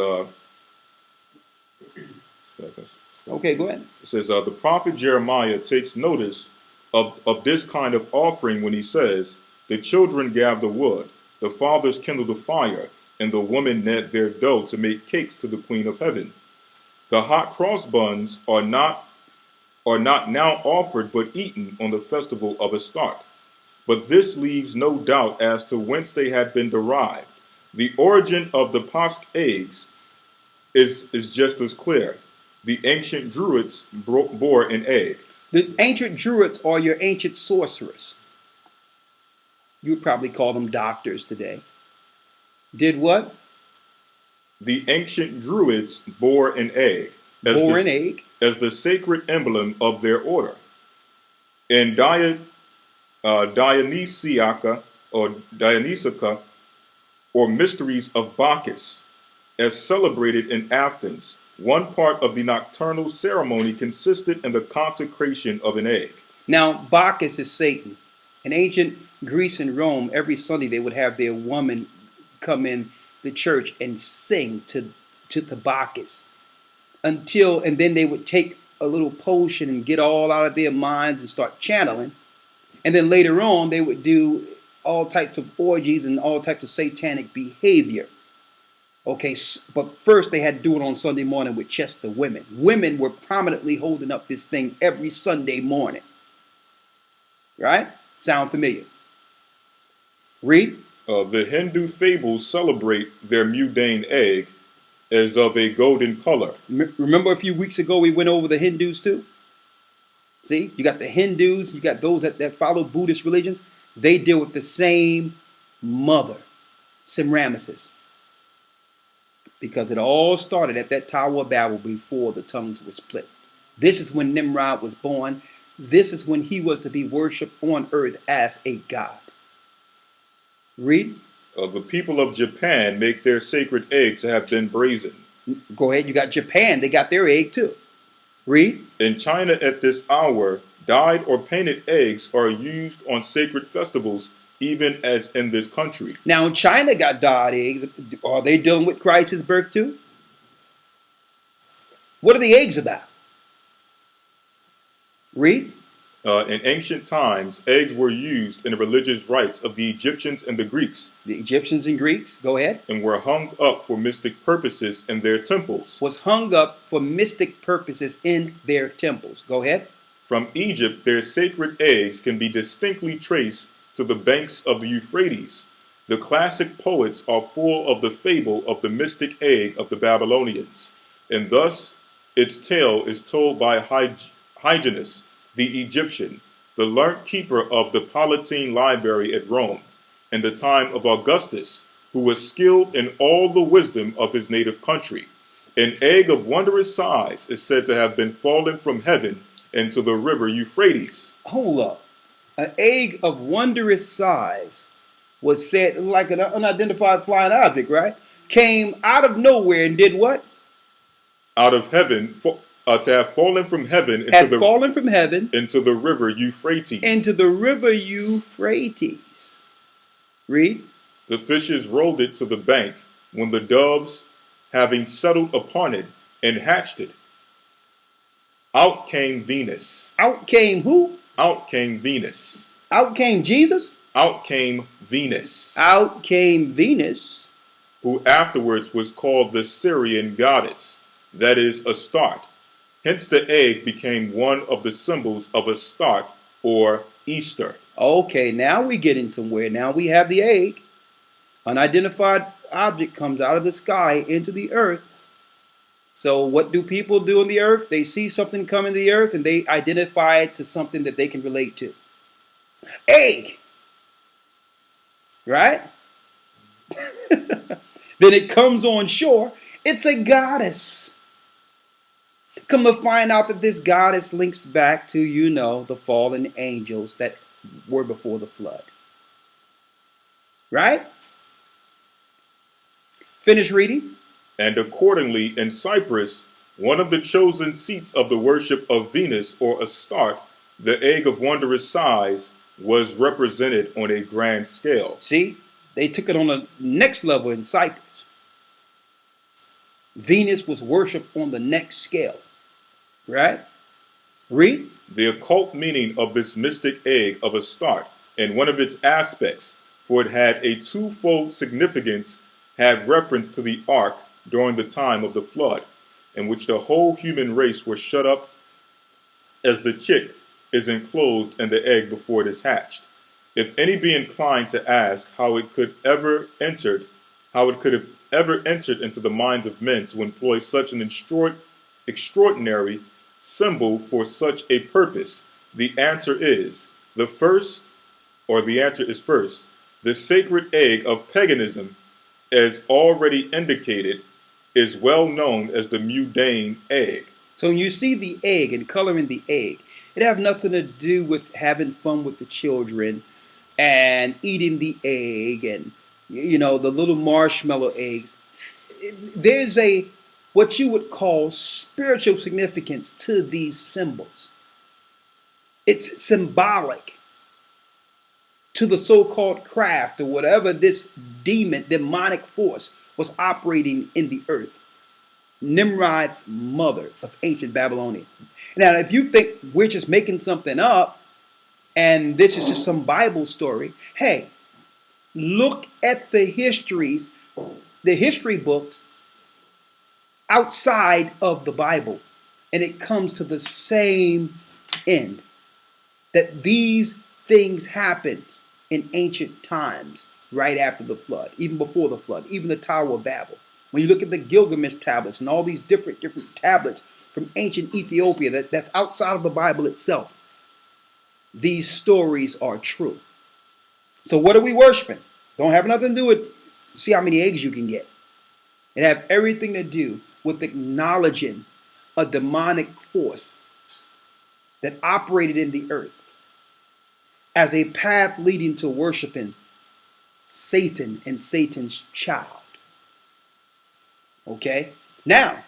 S1: okay, go ahead.
S2: It says, the prophet Jeremiah takes notice of this kind of offering when he says, the children gather wood, the fathers kindle the fire, and the women knead their dough to make cakes to the Queen of Heaven. The hot cross buns are not now offered but eaten on the festival of Astarte. But this leaves no doubt as to whence they had been derived. The origin of the Pasch eggs is just as clear. The ancient Druids bore an egg.
S1: The ancient Druids are your ancient sorcerers. You would probably call them doctors today. Did what?
S2: The ancient Druids bore an egg. As the sacred emblem of their order. And Dionysiaca, or mysteries of Bacchus, as celebrated in Athens, one part of the nocturnal ceremony consisted in the consecration of an egg.
S1: Now, Bacchus is Satan. In ancient Greece and Rome, every Sunday they would have their woman come in the church and sing to Bacchus. And then they would take a little potion and get all out of their minds and start channeling. And then later on, they would do all types of orgies and all types of satanic behavior. Okay, but first they had to do it on Sunday morning with just the women. Women were prominently holding up this thing every Sunday morning. Right? Sound familiar? Read.
S2: The Hindu fables celebrate their mundane egg as of a golden color.
S1: Remember a few weeks ago we went over the Hindus too? See, you got the Hindus, you got those that follow Buddhist religions. They deal with the same mother, Semiramis. Because it all started at that Tower of Babel before the tongues were split. This is when Nimrod was born. This is when he was to be worshipped on earth as a god. Read.
S2: The people of Japan make their sacred egg to have been brazen.
S1: Go ahead. You got Japan. They got their egg too. Read.
S2: In China at this hour, dyed or painted eggs are used on sacred festivals, even as in this country.
S1: Now, China got dyed eggs. Are they dealing with Christ's birth too? What are the eggs about? Read.
S2: In ancient times, eggs were used in the religious rites of the Egyptians and the Greeks.
S1: The Egyptians and Greeks, go ahead.
S2: And were hung up for mystic purposes in their temples.
S1: Was hung up for mystic purposes in their temples. Go ahead.
S2: From Egypt, their sacred eggs can be distinctly traced to the banks of the Euphrates. The classic poets are full of the fable of the mystic egg of the Babylonians. And thus, Its tale is told by Hyginus, the Egyptian, the learned keeper of the Palatine Library at Rome, in the time of Augustus, who was skilled in all the wisdom of his native country. An egg of wondrous size is said to have been fallen from heaven into the river Euphrates.
S1: Hold up. An egg of wondrous size was said, like an unidentified flying object, right? Came out of nowhere and did what?
S2: Out of heaven, to have fallen from heaven into the river Euphrates.
S1: Into the river Euphrates. Read.
S2: The fishes rolled it to the bank when the doves, having settled upon it and hatched it, out came Venus.
S1: Out came who?
S2: Out came Venus.
S1: Out came Jesus?
S2: Out came Venus.
S1: Out came Venus.
S2: Who afterwards was called the Syrian goddess, that is, Astarte. Hence the egg became one of the symbols of Astarte, or Easter.
S1: Okay, now we're getting somewhere. Now we have the egg. Unidentified object comes out of the sky into the earth. So what do people do in the earth? They see something come in the earth and they identify it to something that they can relate to. Egg. Right? Then it comes on shore. It's a goddess. Come to find out that this goddess links back to, the fallen angels that were before the flood. Right? Finish reading.
S2: And accordingly, in Cyprus, one of the chosen seats of the worship of Venus or Astarte, the egg of wondrous size, was represented on a grand scale.
S1: See, they took it on the next level in Cyprus. Venus was worshipped on the next scale. Right? Read.
S2: The occult meaning of this mystic egg of Astarte, and one of its aspects, for it had a twofold significance, had reference to the ark during the time of the flood, in which the whole human race was shut up as the chick is enclosed in the egg before it is hatched. If any be inclined to ask how it could have ever entered into the minds of men to employ such an extraordinary symbol for such a purpose, the answer is first. The sacred egg of paganism, as already indicated, is well known as the mundane egg.
S1: So when you see the egg and coloring the egg, it have nothing to do with having fun with the children and eating the egg and, the little marshmallow eggs. There's what you would call spiritual significance to these symbols. It's symbolic to the so-called craft or whatever this demonic force was operating in the earth. Nimrod's mother of ancient Babylonia. Now, if you think we're just making something up and this is just some Bible story, hey, look at the history books outside of the Bible, and it comes to the same end, that these things happened in ancient times, right after the flood, even before the flood, even the Tower of Babel. When you look at the Gilgamesh tablets and all these different tablets from ancient Ethiopia that's outside of the Bible itself, these stories are true. So what are we worshiping? Don't have nothing to do with see how many eggs you can get. It have everything to do with acknowledging a demonic force that operated in the earth as a path leading to worshiping Satan and Satan's child. Okay? Now,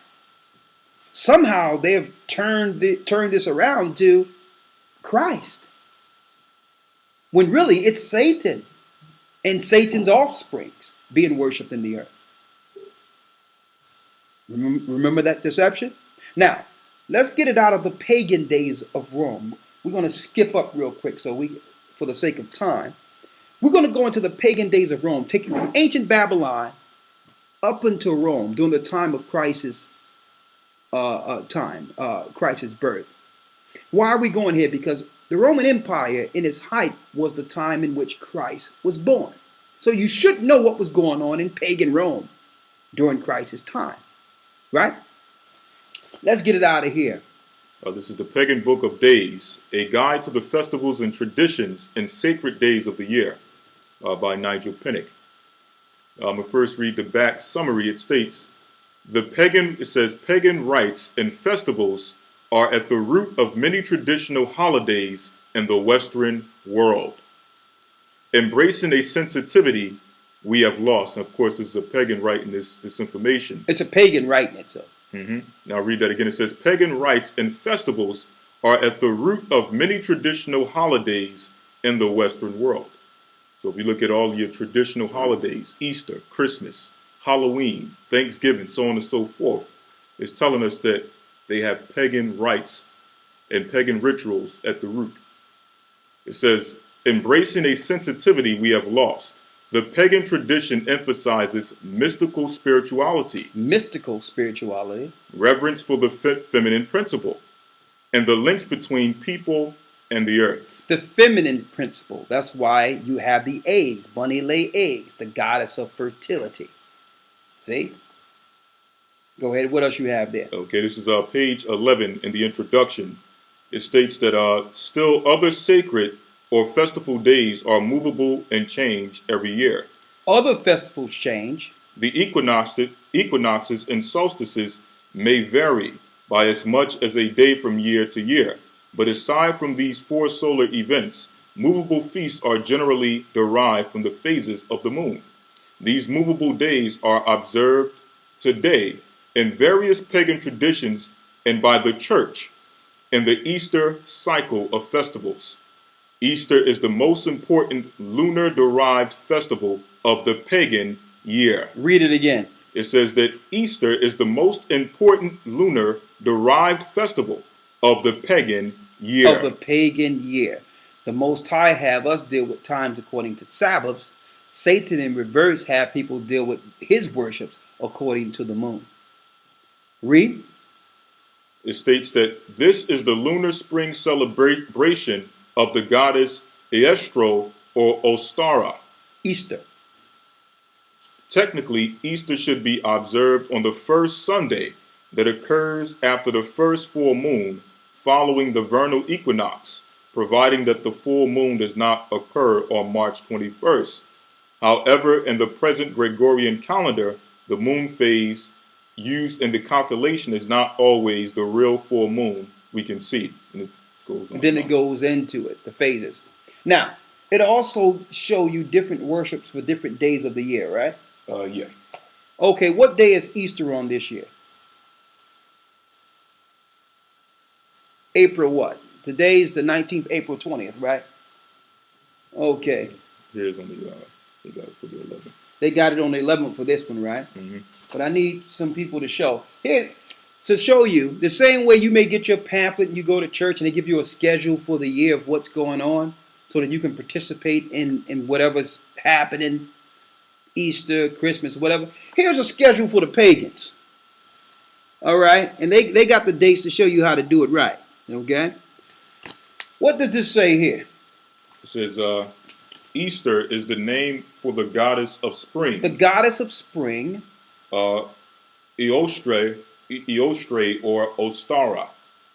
S1: somehow they have turned this around to Christ, when really it's Satan and Satan's offsprings being worshipped in the earth. Remember that deception? Now, let's get it out of the pagan days of Rome. We're going to skip up real quick for the sake of time. We're going to go into the pagan days of Rome, taking from ancient Babylon up until Rome during the time of Christ's birth. Why are we going here? Because the Roman Empire in its height was the time in which Christ was born. So you should know what was going on in pagan Rome during Christ's time, right? Let's get it out of here.
S2: This is the Pagan Book of Days, a guide to the festivals and traditions and sacred days of the year, by Nigel Pinnock. I'm going to first read the back summary. It states, it says, pagan rites and festivals are at the root of many traditional holidays in the Western world. Embracing a sensitivity we have lost. And of course, this is a pagan writing this information.
S1: It's a pagan writing it, so.
S2: Now read that again. It says, pagan rites and festivals are at the root of many traditional holidays in the Western world. So if you look at all your traditional holidays, Easter, Christmas, Halloween, Thanksgiving, so on and so forth, it's telling us that they have pagan rites and pagan rituals at the root. It says, embracing a sensitivity we have lost. The pagan tradition emphasizes mystical spirituality, reverence for the feminine principle, and the links between people and the earth.
S1: The feminine principle. That's why you have the eggs. Bunny lay eggs, the goddess of fertility. See? Go ahead. What else you have there?
S2: Okay, this is page 11 in the introduction. It states that still other sacred or festival days are movable and change every year.
S1: Other festivals change.
S2: The equinoxes and solstices may vary by as much as a day from year to year. But aside from these 4 solar events, movable feasts are generally derived from the phases of the moon. These movable days are observed today in various pagan traditions and by the church in the Easter cycle of festivals. Easter is the most important lunar-derived festival of the pagan year.
S1: Read it again.
S2: It says that Easter is the most important lunar-derived festival of the pagan year.
S1: Of the pagan year. The Most High have us deal with times according to Sabbaths. Satan in reverse have people deal with his worships according to the moon. Read.
S2: It states that this is the lunar spring celebration of the goddess Eestro or Ostara.
S1: Easter.
S2: Technically, Easter should be observed on the first Sunday that occurs after the first full moon following the vernal equinox, providing that the full moon does not occur on March 21st. However, in the present Gregorian calendar, the moon phase used in the calculation is not always the real full moon we can see. And it goes on.
S1: Then it goes into it, the phases. Now, it also show you different worships for different days of the year, right?
S2: Yeah.
S1: Okay, what day is Easter on this year? April what? Today's the 19th, April 20th, right? Okay.
S2: Here's on the, they got it for the 11th.
S1: They got it on the 11th for this one, right? But I need some people to show. Here, to show you, the same way you may get your pamphlet and you go to church and they give you a schedule for the year of what's going on so that you can participate in whatever's happening, Easter, Christmas, whatever. Here's a schedule for the pagans. All right? And they got the dates to show you how to do it right. Okay? What does this say here?
S2: It says, Easter is the name for the goddess of spring.
S1: The goddess of spring.
S2: Eostre or Ostara.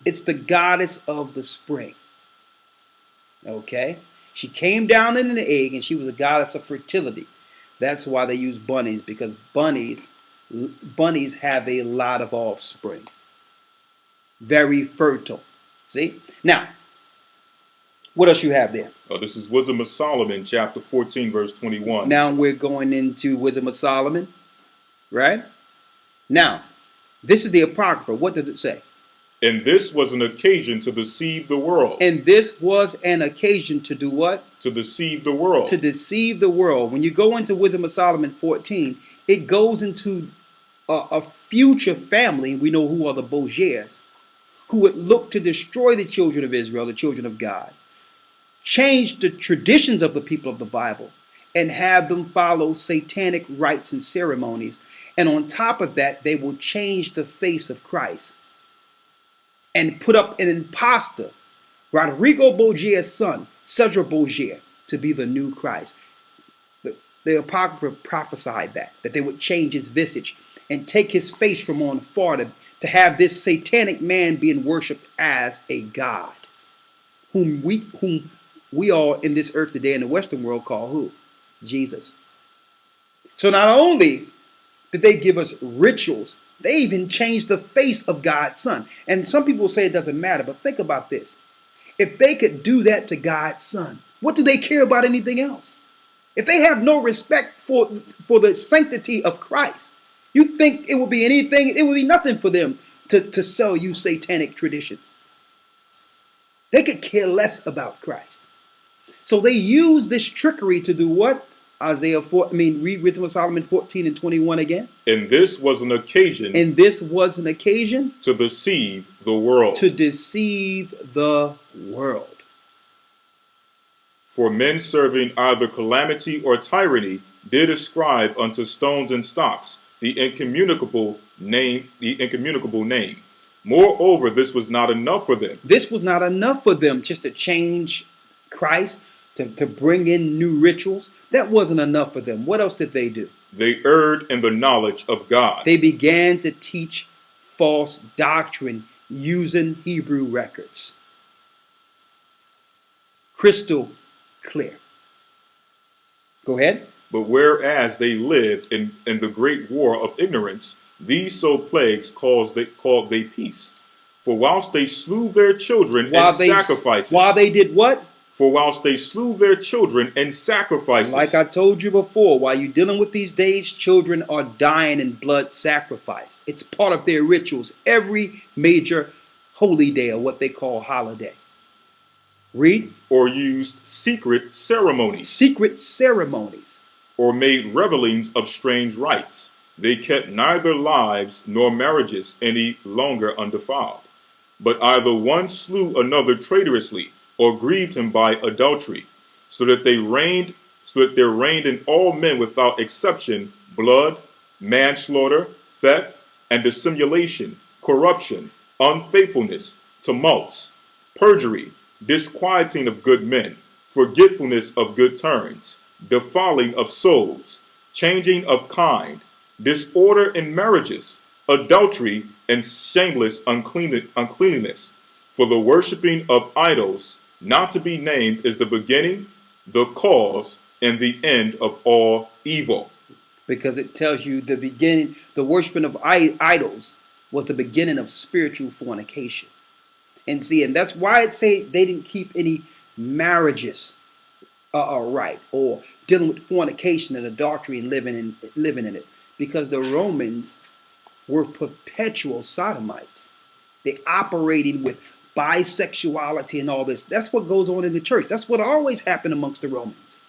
S1: It's the goddess of the spring. Okay? She came down in an egg and she was a goddess of fertility. That's why they use bunnies, because bunnies have a lot of offspring. Very fertile. See? Now, what else you have there?
S2: This is Wisdom of Solomon, chapter 14, verse 21.
S1: Now we're going into Wisdom of Solomon, right? Now, this is the Apocrypha. What does it say?
S2: And this was an occasion to deceive the world.
S1: And this was an occasion to do what?
S2: To deceive the world.
S1: To deceive the world. When you go into Wisdom of Solomon 14, it goes into a future family. We know who are the Bogiers, who would look to destroy the children of Israel, the children of God, change the traditions of the people of the Bible, and have them follow satanic rites and ceremonies. And on top of that, they will change the face of Christ and put up an impostor, Rodrigo Bogier's son, Cedric Bogier, to be the new Christ. The Apocrypha prophesied that they would change his visage and take his face from on far to have this satanic man being worshipped as a god, whom we all in this earth today in the Western world call who? Jesus. So not only did they give us rituals, they even changed the face of God's son. And some people say it doesn't matter, but think about this. If they could do that to God's son, what do they care about anything else? If they have no respect for the sanctity of Christ, you think it would be anything, it would be nothing for them to sell you satanic traditions. They could care less about Christ. So they use this trickery to do what? Read Wisdom of Solomon 14 and 21 again.
S2: And this was an occasion.
S1: And this was an occasion
S2: to deceive the world.
S1: To deceive the world.
S2: For men serving either calamity or tyranny did ascribe unto stones and stocks the incommunicable name. Moreover, this was not enough for them.
S1: This was not enough for them just to change Christ, to bring in new rituals. That wasn't enough for them. What else did they do?
S2: They erred in the knowledge of God.
S1: They began to teach false doctrine using Hebrew records. Crystal clear. Go ahead.
S2: But whereas they lived in the great war of ignorance, these so plagues called they peace. For whilst they slew their children and sacrifices.
S1: While they did what?
S2: For whilst they slew their children and sacrifices.
S1: Like I told you before, while you're dealing with these days, children are dying in blood sacrifice. It's part of their rituals. Every major holy day, or what they call holiday. Read.
S2: Or used secret ceremonies.
S1: Secret ceremonies.
S2: Or made revelings of strange rites. They kept neither lives nor marriages any longer undefiled. But either one slew another traitorously, or grieved him by adultery, so that there reigned in all men without exception blood, manslaughter, theft, and dissimulation, corruption, unfaithfulness, tumults, perjury, disquieting of good men, forgetfulness of good turns, defiling of souls, changing of kind, disorder in marriages, adultery, and shameless uncleanness. For the worshipping of idols, not to be named, is the beginning, the cause, and the end of all evil.
S1: Because it tells you the beginning, the worshiping of idols was the beginning of spiritual fornication. And see, and that's why it say they didn't keep any marriages right, or dealing with fornication and adultery and living in it. Because the Romans were perpetual sodomites. They operated with bisexuality and all this. That's what goes on in the church. That's what always happened amongst the Romans.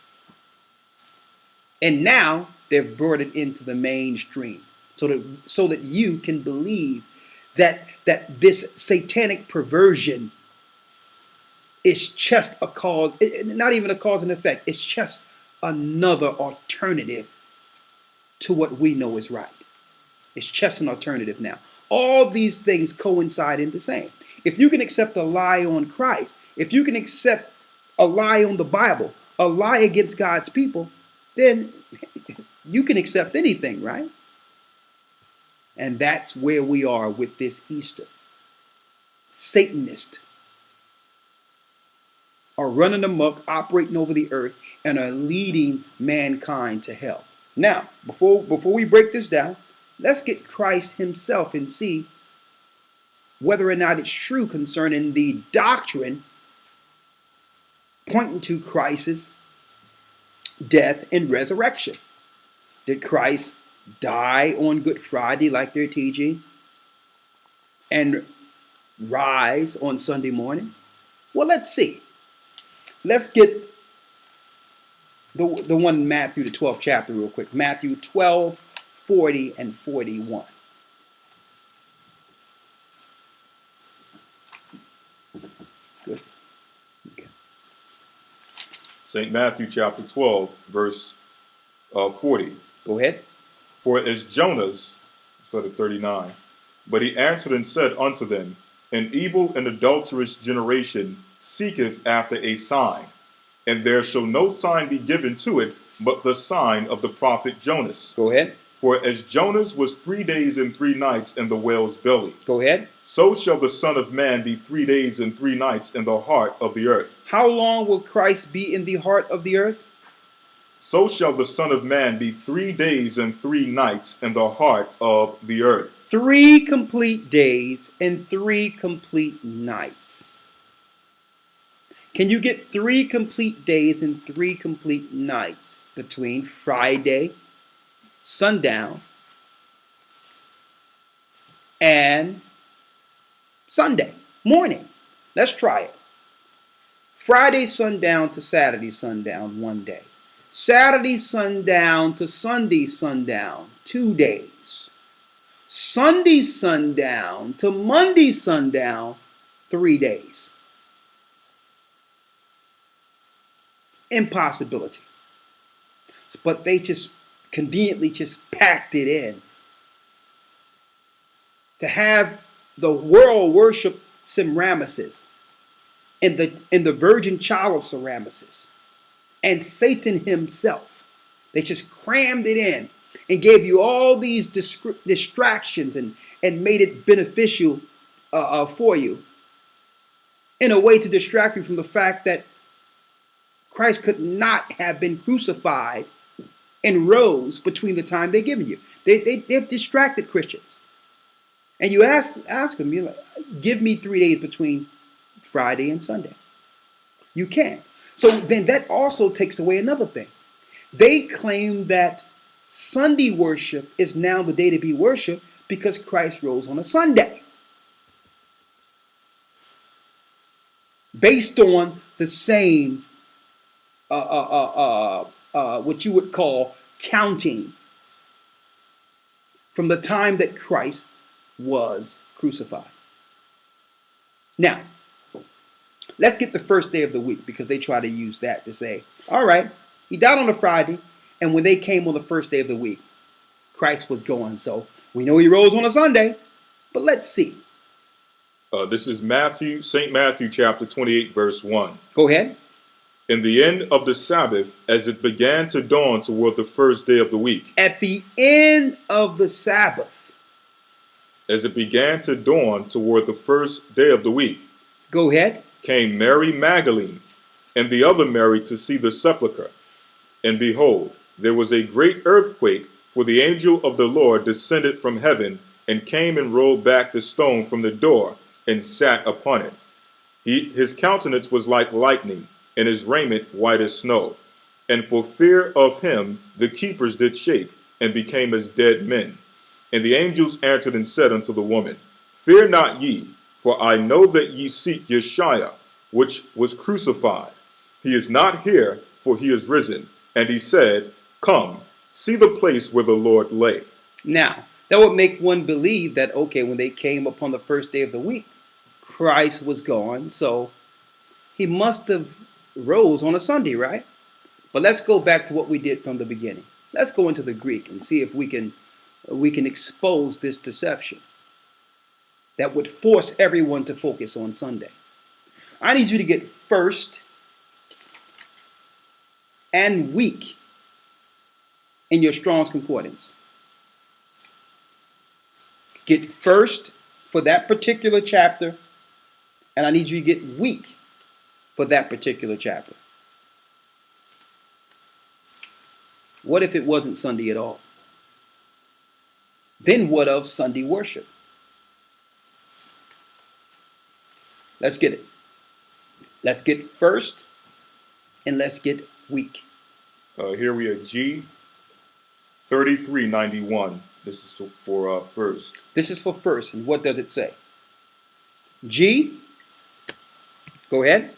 S1: And now they've brought it into the mainstream so that you can believe that this satanic perversion is just a cause, not even a cause and effect. It's just another alternative to what we know is right. It's just an alternative now. All these things coincide in the same. If you can accept a lie on Christ, if you can accept a lie on the Bible, a lie against God's people, then you can accept anything, right? And that's where we are with this Easter. Satanists are running amok, operating over the earth, and are leading mankind to hell. Now, before we break this down, let's get Christ himself and see whether or not it's true concerning the doctrine pointing to Christ's death and resurrection. Did Christ die on Good Friday like they're teaching and rise on Sunday morning? Well, let's see. Let's get the one in Matthew, the 12th chapter real quick. Matthew 12, 40 and 41. Good. Okay.
S2: St. Matthew chapter 12, verse 40.
S1: Go ahead.
S2: For as Jonas, instead of 39, but he answered and said unto them, an evil and adulterous generation seeketh after a sign, and there shall no sign be given to it, but the sign of the prophet Jonas.
S1: Go ahead.
S2: For as Jonas was 3 days and 3 nights in the whale's belly,
S1: Go ahead.
S2: so shall the Son of Man be 3 days and 3 nights in the heart of the earth.
S1: How long will Christ be in the heart of the earth?
S2: So shall the Son of Man be 3 days and 3 nights in the heart of the earth.
S1: 3 complete days and 3 complete nights. Can you get 3 complete days and 3 complete nights between Friday, sundown, and Sunday morning? Let's try it. Friday sundown to Saturday sundown, 1 day. Saturday sundown to Sunday sundown, 2 days. Sunday sundown to Monday sundown, 3 days. Impossibility. But they just conveniently just packed it in. To have the world worship Semiramis and the virgin child of Semiramis and Satan himself. They just crammed it in and gave you all these distractions and made it beneficial for you in a way to distract you from the fact that Christ could not have been crucified and rose between the time they've given you. They've distracted Christians. And you ask them, you're like, give me 3 days between Friday and Sunday. You can't. So then that also takes away another thing. They claim that Sunday worship is now the day to be worshiped because Christ rose on a Sunday. Based on the same what you would call counting from the time that Christ was crucified. Now, let's get the first day of the week, because they try to use that to say, all right, he died on a Friday, and when they came on the first day of the week, Christ was gone. So we know he rose on a Sunday, but let's see.
S2: This is St. Matthew chapter 28, verse 1.
S1: Go ahead.
S2: In the end of the Sabbath, as it began to dawn toward the first day of the week.
S1: At the end of the Sabbath.
S2: As it began to dawn toward the first day of the week.
S1: Go ahead.
S2: Came Mary Magdalene and the other Mary to see the sepulchre. And behold, there was a great earthquake, for the angel of the Lord descended from heaven and came and rolled back the stone from the door and sat upon it. His countenance was like lightning, and his raiment white as snow. And for fear of him the keepers did shake, and became as dead men. And the angels answered and said unto the woman, Fear not ye, for I know that ye seek Yeshua, which was crucified. He is not here, for he is risen. And he said, Come, see the place where the Lord lay.
S1: Now, that would make one believe that, okay, when they came upon the first day of the week, Christ was gone, so he must have rose on a Sunday, right? But let's go back to what we did from the beginning. Let's go into the Greek and see if we can expose this deception that would force everyone to focus on Sunday. I need you to get first and week in your Strong's Concordance. Get first for that particular chapter, and I need you to get week for that particular chapter. What if it wasn't Sunday at all? Then what of Sunday worship? Let's get it. Let's get first and let's get week.
S2: Here we are, G 3391. This is for first.
S1: This is for first. And what does it say? G. Go ahead.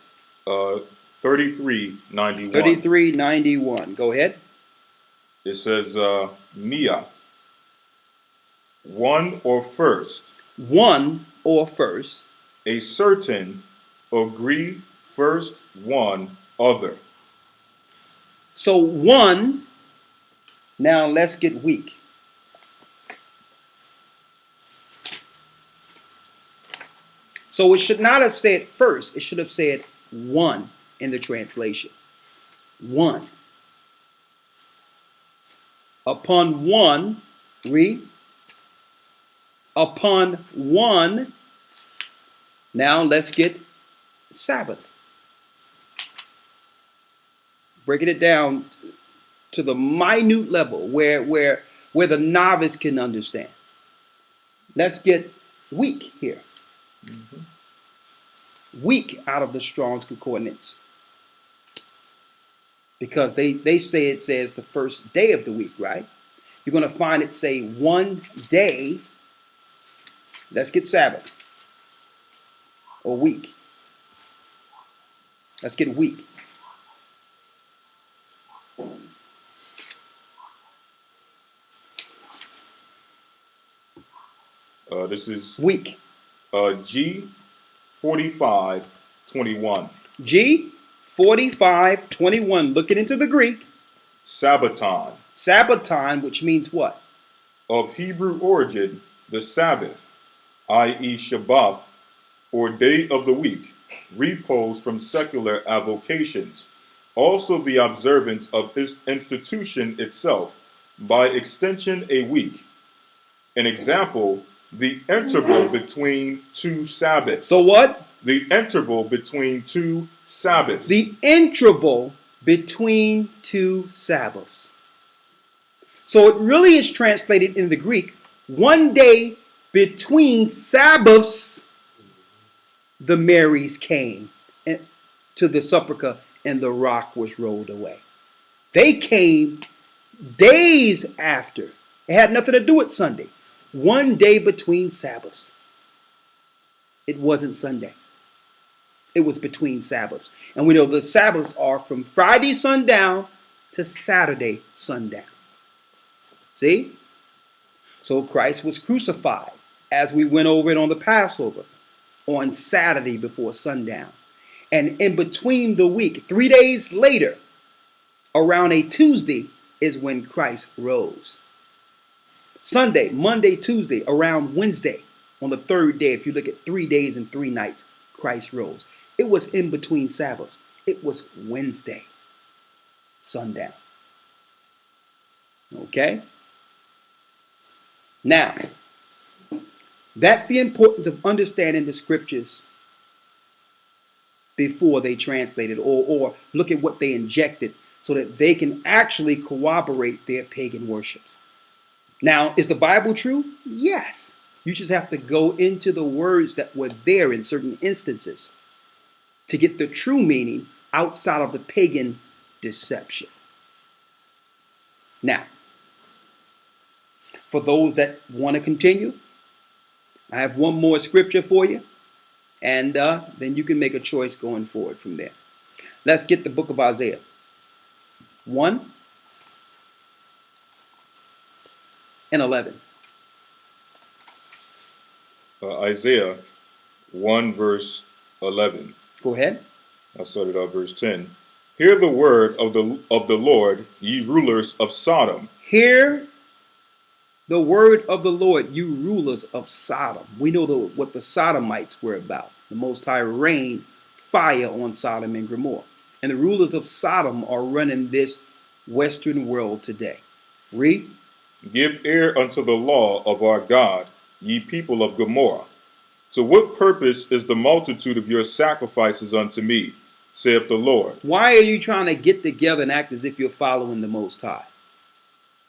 S2: 3391.
S1: 3391. Go ahead.
S2: It says Mia. One or first.
S1: One or first.
S2: A certain, agree, first, one, other.
S1: So one. Now let's get weak. So it should not have said first. It should have said one in the translation. One. Upon one Read. Upon one. Now let's get Sabbath. Breaking it down to the minute level where the novice can understand. Let's get week here. Week out of the Strong's Concordance. Because they say it says the first day of the week, right? You're going to find it say one day. Let's get Sabbath. Or week. Let's get week.
S2: This is
S1: Week.
S2: G 45:21.
S1: G 45:21. Looking into the Greek.
S2: Sabbaton.
S1: Sabbaton, which means what?
S2: Of Hebrew origin, the Sabbath, i.e. Shabbat, or day of the week, repose from secular avocations. Also the observance of this institution itself, by extension a week. An example, the interval between two Sabbaths.
S1: The what?
S2: The interval between two Sabbaths.
S1: The interval between two Sabbaths. So it really is translated in the Greek, one day between Sabbaths, the Marys came to the sepulchre and the rock was rolled away. They came days after. It had nothing to do with Sunday. One day between Sabbaths. It wasn't Sunday. It was between Sabbaths. And we know the Sabbaths are from Friday sundown to Saturday sundown. See? So Christ was crucified, as we went over it on the Passover, on Saturday before sundown. And in between the week, 3 days later, around a Tuesday, is when Christ rose. Sunday, Monday, Tuesday, around Wednesday, on the third day, if you look at 3 days and 3 nights, Christ rose. It was in between Sabbaths. It was Wednesday, sundown. Okay? Now, that's the importance of understanding the scriptures before they translate it, or look at what they injected so that they can actually corroborate their pagan worships. Now, is the Bible true? Yes. You just have to go into the words that were there in certain instances to get the true meaning outside of the pagan deception. Now, for those that want to continue, I have one more scripture for you, and then you can make a choice going forward from there. Let's get the book of Isaiah 1 and 11.
S2: Isaiah 1 verse 11.
S1: Go ahead.
S2: I started out verse 10. Hear the word of the Lord, ye rulers of Sodom.
S1: Hear the word of the Lord, you rulers of Sodom. We know what the Sodomites were about. The Most High rained fire on Sodom and Gomorrah. And the rulers of Sodom are running this Western world today. Read.
S2: Give ear unto the law of our God, ye people of Gomorrah. To what purpose is the multitude of your sacrifices unto me, saith the Lord?
S1: Why are you trying to get together and act as if you're following the Most High?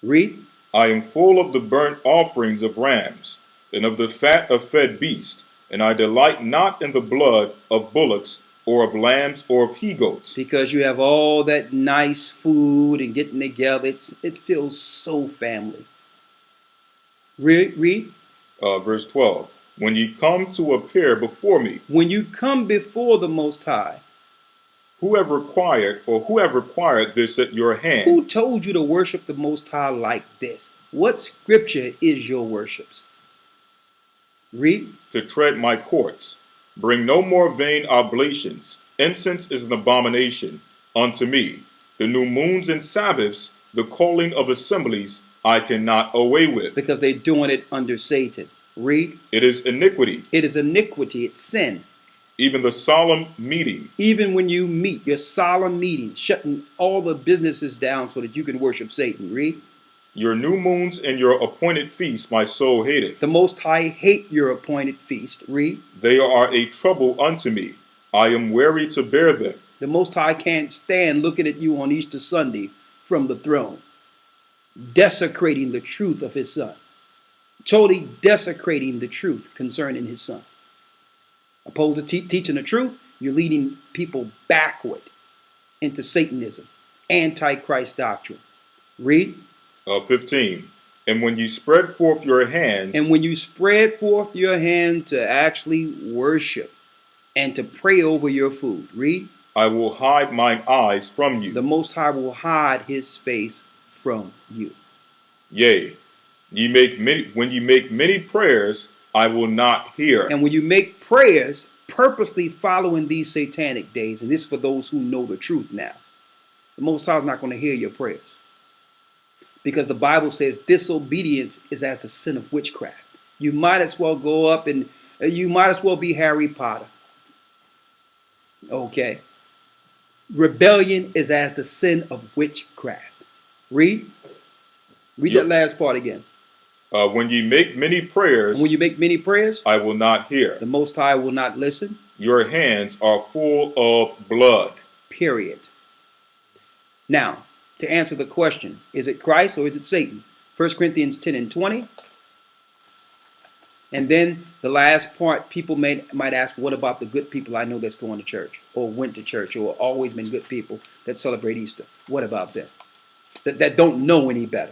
S1: Read.
S2: I am full of the burnt offerings of rams, and of the fat of fed beasts, and I delight not in the blood of bullocks, or of lambs, or of he-goats.
S1: Because you have all that nice food and getting together, it feels so family. Read.
S2: Verse 12. When ye come to appear before me.
S1: When you come before the Most High.
S2: Who have required this at your hand?
S1: Who told you to worship the Most High like this? What scripture is your worships? Read.
S2: To tread my courts. Bring no more vain oblations. Incense is an abomination unto me. The new moons and Sabbaths, the calling of assemblies, I cannot away with.
S1: Because they're doing it under Satan. Read.
S2: It is iniquity.
S1: It is iniquity. It's sin.
S2: Even the solemn meeting.
S1: Even when you meet, your solemn meeting, shutting all the businesses down so that you can worship Satan. Read.
S2: Your new moons and your appointed feasts my soul hateth.
S1: The Most High hate your appointed feast. Read.
S2: They are a trouble unto me. I am weary to bear them.
S1: The Most High can't stand looking at you on Easter Sunday from the throne, desecrating the truth of his son, totally desecrating the truth concerning his son. Opposed to teaching the truth, you're leading people backward into Satanism, Antichrist doctrine. Read.
S2: 15. And when you spread forth your hands.
S1: And when you spread forth your hand to actually worship and to pray over your food. Read.
S2: I will hide mine eyes from you.
S1: The Most High will hide his face from you.
S2: Yea, when you make many prayers, I will not hear.
S1: And when you make prayers purposely following these satanic days, and this is for those who know the truth now, the Most High is not going to hear your prayers. Because the Bible says disobedience is as the sin of witchcraft. You might as well go up and you might as well be Harry Potter. Okay. Rebellion is as the sin of witchcraft. Read. Read that last part again.
S2: When you make many prayers.
S1: And when you make many prayers,
S2: I will not hear.
S1: The Most High will not listen.
S2: Your hands are full of blood.
S1: Period. Now, to answer the question, is it Christ or is it Satan? 1 Corinthians 10 and 20. And then the last part, people might ask, what about the good people I know that's going to church or went to church or always been good people that celebrate Easter? What about them? That don't know any better.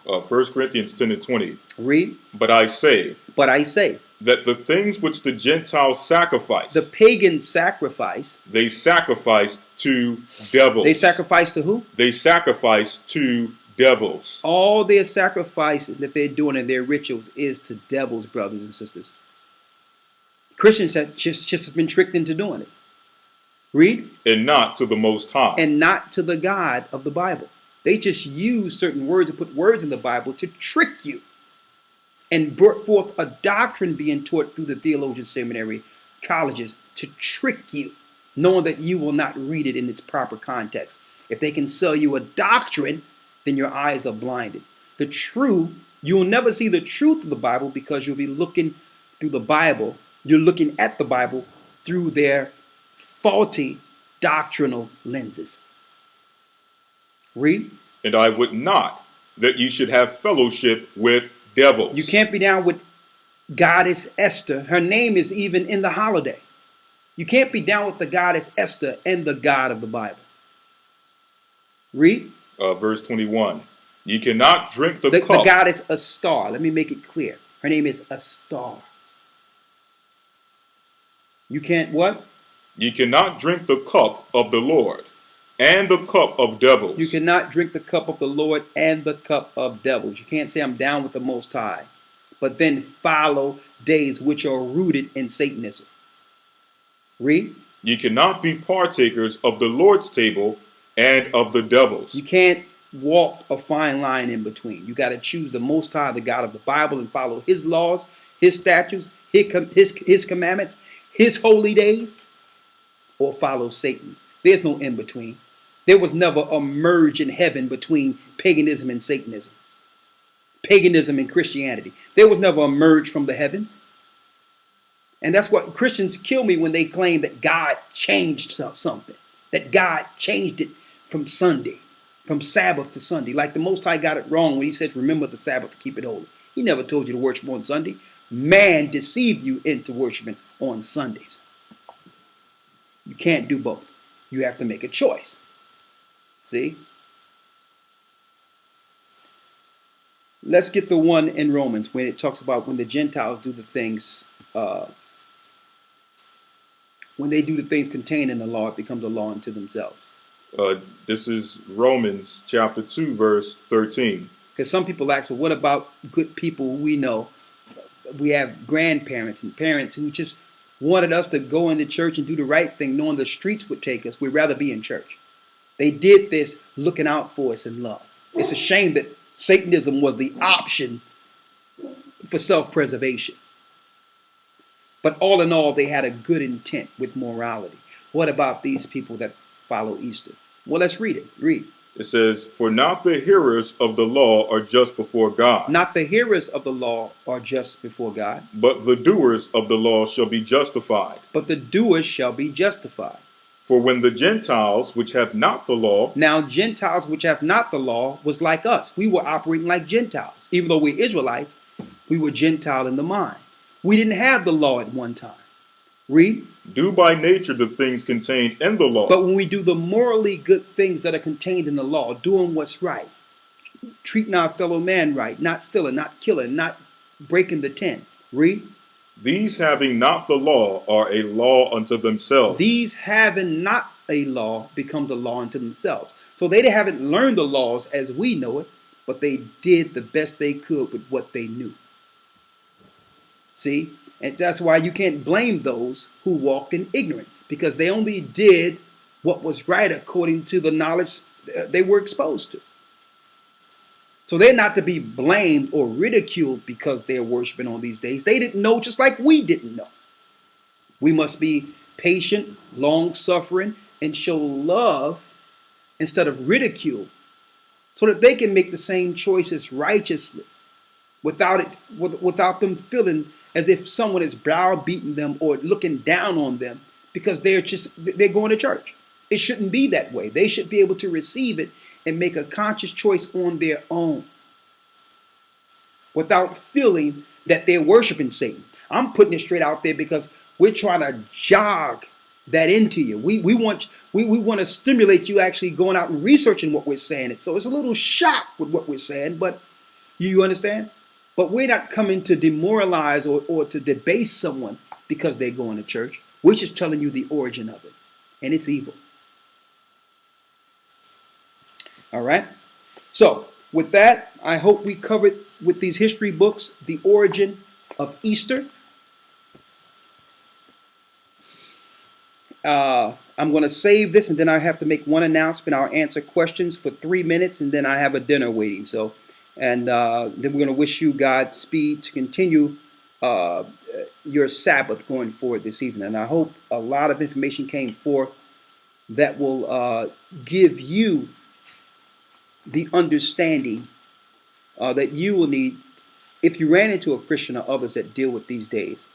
S2: 1 Corinthians 10 and 20.
S1: Read.
S2: But I say
S1: that
S2: the things which the Gentiles sacrifice,
S1: the pagans sacrifice,
S2: they sacrifice to devils.
S1: They sacrifice to who?
S2: They sacrifice to devils.
S1: All their sacrifice that they're doing in their rituals is to devils, brothers and sisters. Christians have just been tricked into doing it. Read.
S2: And not to the Most High.
S1: And not to the God of the Bible. They just use certain words and put words in the Bible to trick you and brought forth a doctrine being taught through the theologian seminary colleges to trick you, knowing that you will not read it in its proper context. If they can sell you a doctrine, then your eyes are blinded. You'll never see the truth of the Bible because you'll be looking through the Bible. You're looking at the Bible through their faulty doctrinal lenses. Read.
S2: And I would not that you should have fellowship with devils.
S1: You can't be down with goddess Esther. Her name is even in the holiday. You can't be down with the goddess Esther and the God of the Bible. Read.
S2: Verse 21. You cannot drink the cup.
S1: The goddess Astar. Let me make it clear. Her name is Astar. You can't what?
S2: You cannot drink the cup of the Lord and the cup of devils.
S1: You cannot drink the cup of the Lord and the cup of devils. You can't say I'm down with the Most High, but then follow days which are rooted in Satanism. Read.
S2: You cannot be partakers of the Lord's table and of the devils.
S1: You can't walk a fine line in between. You got to choose the Most High, the God of the Bible, and follow his laws, his statutes, his commandments, his holy days, or follow Satan's. There's no in between. There was never a merge in heaven between paganism and Satanism, paganism and Christianity. There was never a merge from the heavens. And that's what Christians kill me when they claim that God changed something, that God changed it from Sunday, from Sabbath to Sunday. Like the Most High got it wrong when he said, remember the Sabbath to keep it holy. He never told you to worship on Sunday. Man deceived you into worshiping on Sundays. You can't do both. You have to make a choice. See? Let's get the one in Romans when it talks about when the Gentiles do the things, when they do the things contained in the law, it becomes a law unto themselves.
S2: This is Romans chapter 2, verse 13.
S1: Because some people ask, well, what about good people we know? We have grandparents and parents who just wanted us to go into church and do the right thing, knowing the streets would take us. We'd rather be in church. They did this looking out for us in love. It's a shame that Satanism was the option for self-preservation. But all in all, they had a good intent with morality. What about these people that follow Easter? Well, let's read it. Read.
S2: It says, "For not the hearers of the law are just before God,
S1: Not the hearers of the law are just before God,
S2: but the doers of the law shall be justified.
S1: but the doers shall be justified.
S2: For when the Gentiles, which have not the law,
S1: Now Gentiles which have not the law was like us. We were operating like Gentiles. Even though we're Israelites, we were Gentile in the mind. We didn't have the law at one time. Read.
S2: do by nature the things contained in the law,
S1: But when we do the morally good things that are contained in the law, doing what's right, treating our fellow man right, not stealing, not killing, not breaking the 10. Read.
S2: these having not the law are a law unto themselves.
S1: These having not a law become the law unto themselves. So they haven't learned the laws as we know it, but they did the best they could with what they knew. See? And that's why you can't blame those who walked in ignorance, because they only did what was right according to the knowledge they were exposed to. So they're not to be blamed or ridiculed because they're worshiping on these days. They didn't know just like we didn't know. We must be patient, long-suffering, and show love instead of ridicule, so that they can make the same choices righteously without them feeling as if someone is browbeating them or looking down on them because they're going to church. It shouldn't be that way. They should be able to receive it and make a conscious choice on their own without feeling that they're worshiping Satan. I'm putting it straight out there because we're trying to jog that into you. We want to stimulate you actually going out and researching what we're saying. So it's a little shock with what we're saying, but you understand? But we're not coming to demoralize or to debase someone because they're going to church. We're just telling you the origin of it, and it's evil. All right? So, with that, I hope we covered with these history books the origin of Easter. I'm going to save this, and then I have to make one announcement. I'll answer questions for 3 minutes, and then I have a dinner waiting. So, and then we're going to wish you Godspeed to continue your Sabbath going forward this evening. And I hope a lot of information came forth that will give you the understanding that you will need if you ran into a Christian or others that deal with these days,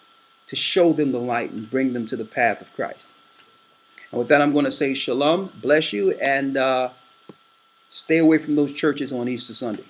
S1: to show them the light and bring them to the path of Christ. And with that, I'm going to say shalom, bless you, and stay away from those churches on Easter Sunday.